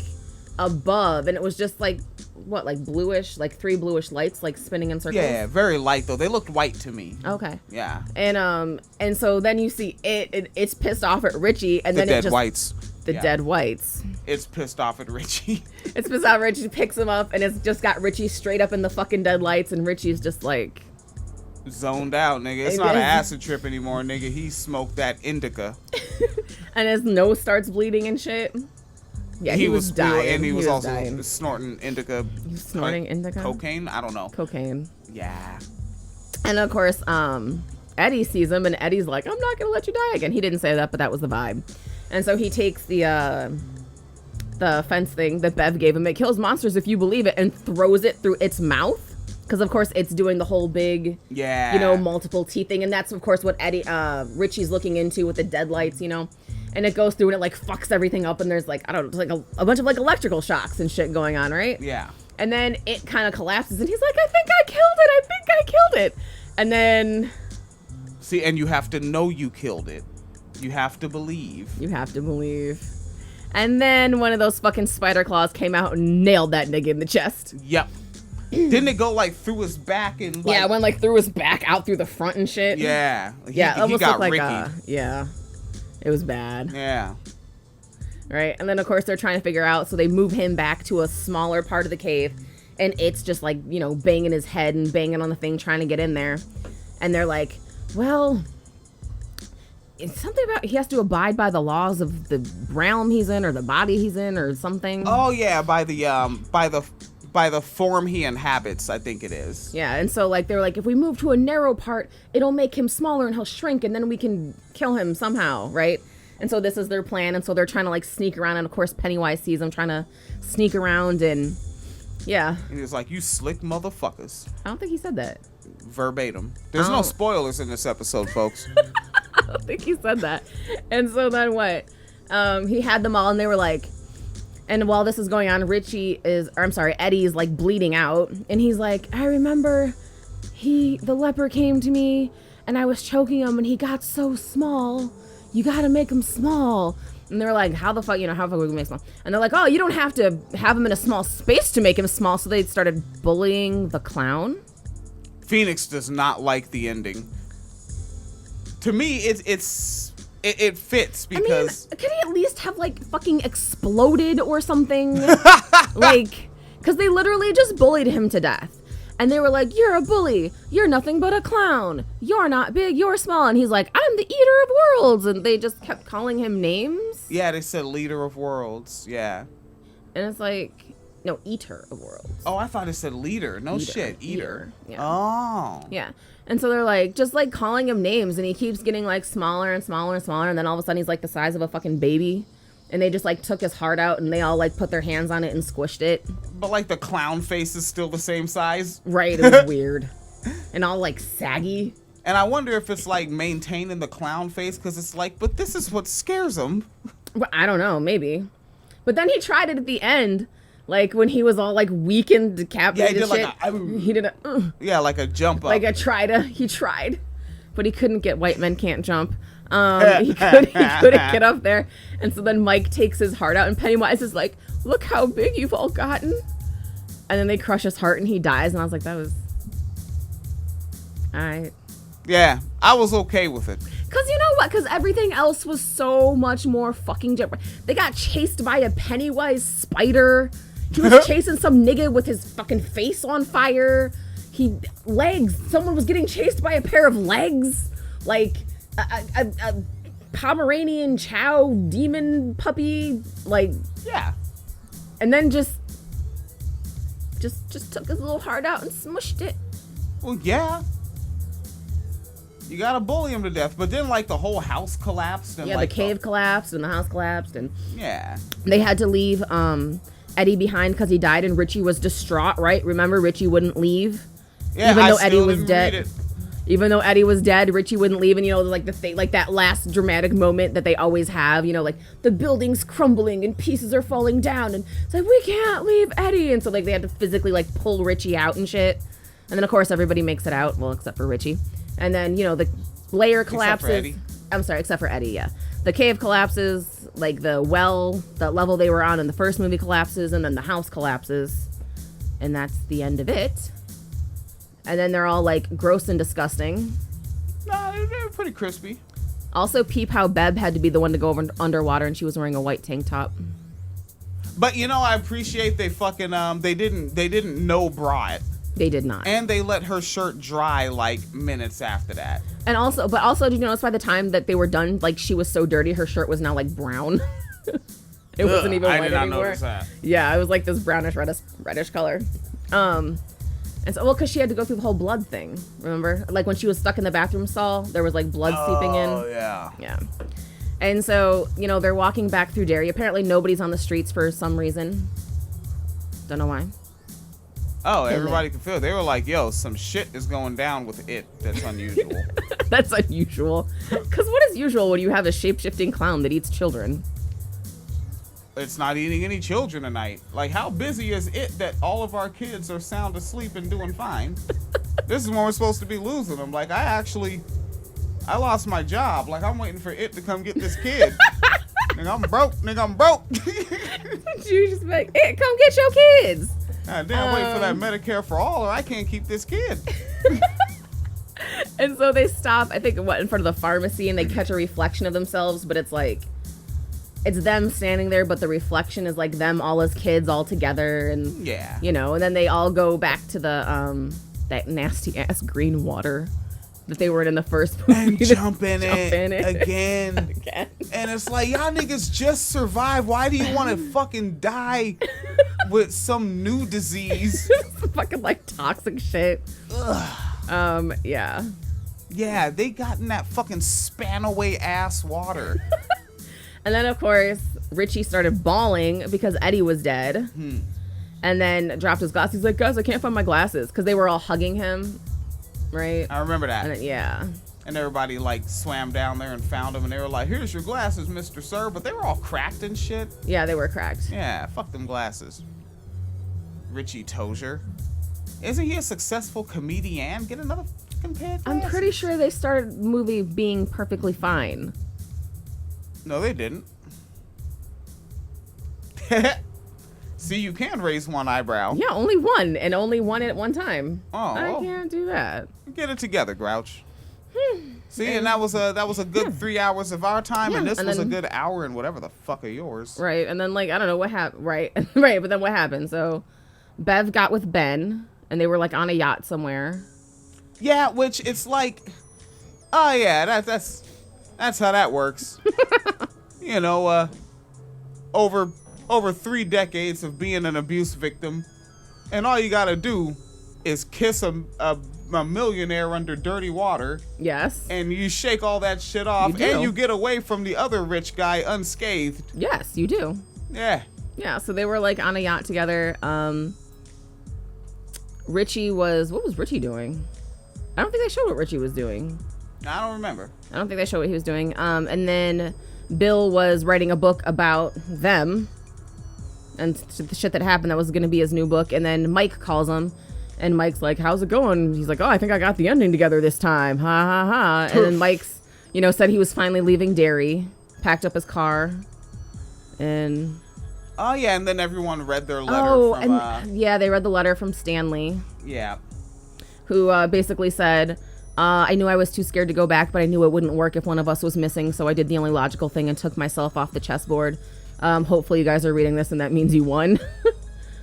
above, and it was just like what, like bluish, like 3 bluish lights like spinning in circles. Yeah, very light though. They looked white to me. Okay. Yeah. And so then you see it's pissed off at Richie, and then the it just whites. The dead whites. It's pissed off at Richie. It's pissed off at Richie, picks him up, and it's just got Richie straight up in the fucking deadlights, and Richie's just like zoned out, nigga. It's not an acid trip anymore, nigga. He smoked that indica. And his nose starts bleeding and shit. Yeah, he was dying. And he was also dying. snorting indica. He was snorting indica? Cocaine? I don't know. Cocaine. Yeah. And of course, Eddie sees him, and Eddie's like, I'm not gonna let you die again. He didn't say that, but that was the vibe. And so he takes the fence thing that Bev gave him. It kills monsters if you believe it, and throws it through its mouth. Because of course it's doing the whole big, multiple teeth thing, and that's of course what Richie's looking into with the deadlights, and it goes through and it like fucks everything up, and there's like, I don't know, like a bunch of like electrical shocks and shit going on, right? Yeah. And then it kind of collapses, and he's like, I think I killed it. And then, see, and you have to know you killed it. You have to believe. And then one of those fucking spider claws came out and nailed that nigga in the chest. Yep. Didn't it go like through his back and like, yeah, it went like through his back, out through the front and shit. Yeah. He almost got looked like Ricky. yeah. It was bad. Yeah. Right. And then of course they're trying to figure out, so they move him back to a smaller part of the cave, and it's just like, banging his head and banging on the thing trying to get in there. And they're like, well, it's something about he has to abide by the laws of the realm he's in, or the body he's in, or something. Oh yeah, by the form he inhabits, I think it is. Yeah, and so like they're like, if we move to a narrow part, it'll make him smaller and he'll shrink, and then we can kill him somehow, right? And so this is their plan, and so they're trying to like sneak around, and of course Pennywise sees them trying to sneak around, and yeah. And he's like, you slick motherfuckers. I don't think he said that. Verbatim. There's no spoilers in this episode, folks. I don't think he said that. And so then what? He had them all, and they were like, and while this is going on, Eddie's like bleeding out, and he's like, I remember the leper came to me, and I was choking him, and he got so small. You gotta make him small. And they're like, how the fuck we can make him small? And they're like, oh, you don't have to have him in a small space to make him small. So they started bullying the clown. Pheonix does not like the ending. To me, it fits because I mean, can he at least have like fucking exploded or something? Like, because they literally just bullied him to death. And they were like, you're a bully. You're nothing but a clown. You're not big. You're small. And he's like, I'm the eater of worlds. And they just kept calling him names. Yeah, they said leader of worlds. Yeah. And it's like, no, eater of worlds. Oh, I thought it said leader. No shit. Eater. Yeah. Oh. Yeah. And so they're like, just like calling him names. And he keeps getting like smaller and smaller and smaller. And then all of a sudden he's like the size of a fucking baby. And they just like took his heart out and they all like put their hands on it and squished it. But like the clown face is still the same size. Right. It was weird. And all like saggy. And I wonder if it's like maintaining the clown face because it's like, but this is what scares him. Well, I don't know. Maybe. But then he tried it at the end. Like when he was all like weak and decapitated. Yeah, he did shit. He did a yeah, like a jump up. like he tried, but he couldn't get White Men Can't Jump. He couldn't get up there. And so then Mike takes his heart out and Pennywise is like, look how big you've all gotten. And then they crush his heart and he dies. And I was like, that was all right. Yeah, I was okay with it. Because you know what? Because everything else was so much more fucking different. They got chased by a Pennywise spider. He was chasing some nigga with his fucking face on fire. Legs. Someone was getting chased by a pair of legs. Like a Pomeranian Chow demon puppy. Like, Yeah. and then just took his little heart out and smushed it. Well, yeah. You gotta bully him to death. But then like the whole house collapsed. And Yeah, like the cave collapsed and the house collapsed and Yeah. they had to leave Eddie behind because he died and Richie was distraught, right? Remember, Richie wouldn't leave, Yeah, even I though Eddie still was didn't dead. read it. Even though Eddie was dead, Richie wouldn't leave, and you know, like the thing, like that last dramatic moment that they always have, you know, like the building's crumbling and pieces are falling down, and it's like we can't leave Eddie, and so like they had to physically like pull Richie out and shit, and then of course everybody makes it out, well except for Richie, and then you know the layer collapses. Except for Eddie. I'm sorry, except for Eddie, yeah. The cave collapses, like the well, that level they were on in the first movie collapses, and then the house collapses, and that's the end of it. And then they're all like gross and disgusting. Nah, they were pretty crispy. Also, peep how Beb had to be the one to go over underwater, and she was wearing a white tank top. But you know, I appreciate they fucking they didn't no bra it. They did not. And they let her shirt dry like minutes after that. And also, did you notice by the time that they were done, like she was so dirty, her shirt was now like brown. It wasn't even white I did not anymore. notice that. Yeah, it was like this brownish reddish color. And so, well, because she had to go through the whole blood thing. Remember, like when she was stuck in the bathroom stall, there was like blood seeping in. Oh yeah. Yeah. And so, you know, they're walking back through Derry. Apparently, nobody's on the streets for some reason. Don't know why. Oh, everybody could feel it. They were like, yo, some shit is going down with it that's unusual. That's unusual. Because what is usual when you have a shape-shifting clown that eats children? It's not eating any children tonight. Like, how busy is it that all of our kids are sound asleep and doing fine? This is when we're supposed to be losing them. Like, I lost my job. Like, I'm waiting for it to come get this kid. Nigga, I'm broke. You just like, hey, come get your kids. God damn, wait for that Medicare for all, or I can't keep this kid. And so they stop, I think, in front of the pharmacy, and they catch a reflection of themselves, but it's like, it's them standing there, but the reflection is like them all as kids all together, and Yeah. you know, and then they all go back to the that nasty ass green water that they were in the first movie. And jump in it again. Again. And it's like, y'all niggas just survived. Why do you want to fucking die with some new disease? Fucking like toxic shit. Ugh. Yeah. Yeah, they got in that fucking span away ass water. And then, of course, Richie started bawling because Eddie was dead. And then dropped his glasses. He's like, guys, I can't find my glasses. Because they were all hugging him, right? I remember that. And then, yeah. And everybody, like, swam down there and found them. And they were like, here's your glasses, Mr. Sir. But they were all cracked and shit. Yeah, they were cracked. Yeah, fuck them glasses. Richie Tozier. Isn't he a successful comedian? Get another fucking pair of glasses. I'm pretty sure they started the movie being perfectly fine. No, they didn't. See, you can raise one eyebrow. Yeah, only one, and only one at one time. Oh, I well. can't do that. Get it together, Grouch. See, and that was a good 3 hours of our time, and Yeah, this and was a then- good hour and whatever the fuck of yours. Right, and then like I don't know what happened. Right, right, but then what happened? So, Bev got with Ben, and they were like on a yacht somewhere. Yeah, which it's like, oh yeah, that's how that works. You know, over 3 decades of being an abuse victim, and all you gotta do is kiss a millionaire under dirty water. Yes. And you shake all that shit off, and you get away from the other rich guy unscathed. Yes, you do. Yeah. Yeah, so they were like on a yacht together. Richie was, what was Richie doing? I don't think they showed what Richie was doing. I don't remember. I don't think they showed what he was doing. And then Bill was writing a book about them and the shit that happened that was going to be his new book. And then Mike calls him, and Mike's like, how's it going? He's like, oh, I think I got the ending together this time. Ha ha ha. And then Mike's, said he was finally leaving Derry, packed up his car, and... Oh, yeah, and then everyone read their letter from... yeah, they read the letter from Stanley. Yeah. Who basically said, I knew I was too scared to go back, but I knew it wouldn't work if one of us was missing, so I did the only logical thing and took myself off the chessboard. Hopefully you guys are reading this, and that means you won.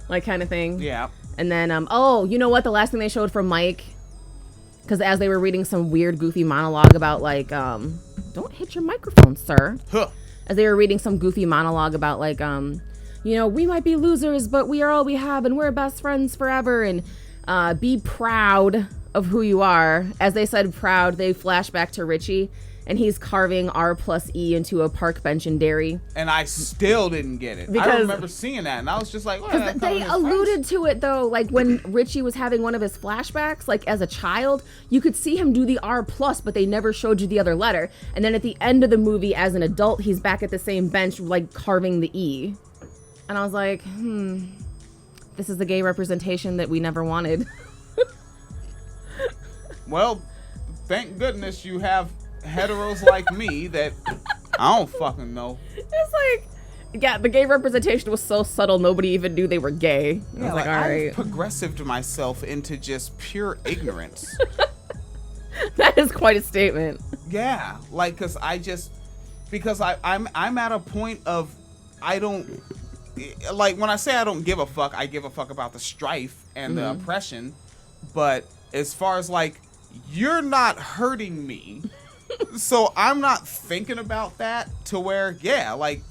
Like, kind of thing. Yeah. And then, you know what? The last thing they showed from Mike, because as they were reading some weird, goofy monologue about, like, don't hit your microphone, sir. Huh. As they were reading some goofy monologue about, like, we might be losers, but we are all we have, and we're best friends forever, and be proud of who you are. As they said proud, they flash back to Richie, and he's carving R+E into a park bench in Derry. And I still didn't get it. I remember seeing that, and I was just like, because they alluded to it, though, like when Richie was having one of his flashbacks, like as a child, you could see him do the R+, but they never showed you the other letter. And then at the end of the movie, as an adult, he's back at the same bench, like carving the E. And I was like, this is the gay representation that we never wanted. Well, thank goodness you have heteros like me that I don't fucking know. It's like, yeah, the gay representation was so subtle, nobody even knew they were gay. I was like, all right. I've progressived myself into just pure ignorance. That is quite a statement. Yeah, like, because I'm at a point of, I don't, like, when I say I don't give a fuck, I give a fuck about the strife and the oppression, but as far as, like, you're not hurting me, so I'm not thinking about that to where, yeah, like,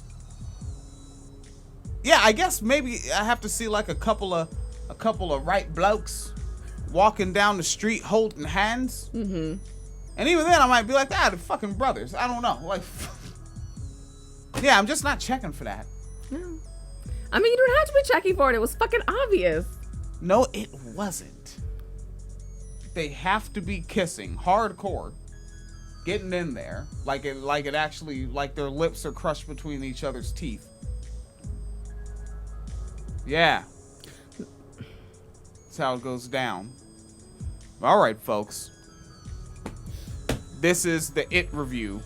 yeah, I guess maybe I have to see, like, a couple of right blokes walking down the street holding hands, and even then I might be like, they're fucking brothers. I don't know, like, yeah, I'm just not checking for that. Yeah. I mean, you don't have to be checking for it. It was fucking obvious. No, it wasn't. They have to be kissing hardcore, getting in there, like it actually, like their lips are crushed between each other's teeth. Yeah, that's how it goes down. All right, folks. This is the It review.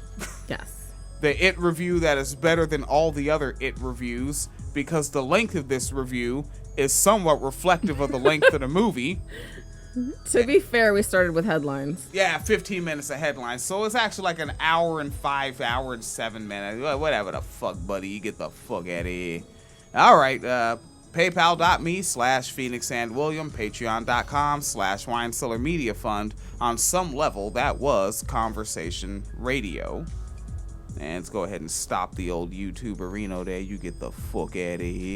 Yes. The It review that is better than all the other It reviews, because the length of this review is somewhat reflective of the length of the movie. To be fair, we started with headlines. Yeah, 15 minutes of headlines. So it's actually like an hour and 7 minutes. Whatever the fuck, buddy. You get the fuck out of here. All right. PayPal.me/PheonixandWilliam. Patreon.com/Wine Media Fund. On some level, that was Conversation Radio. And let's go ahead and stop the old YouTuberino there. You get the fuck out of here.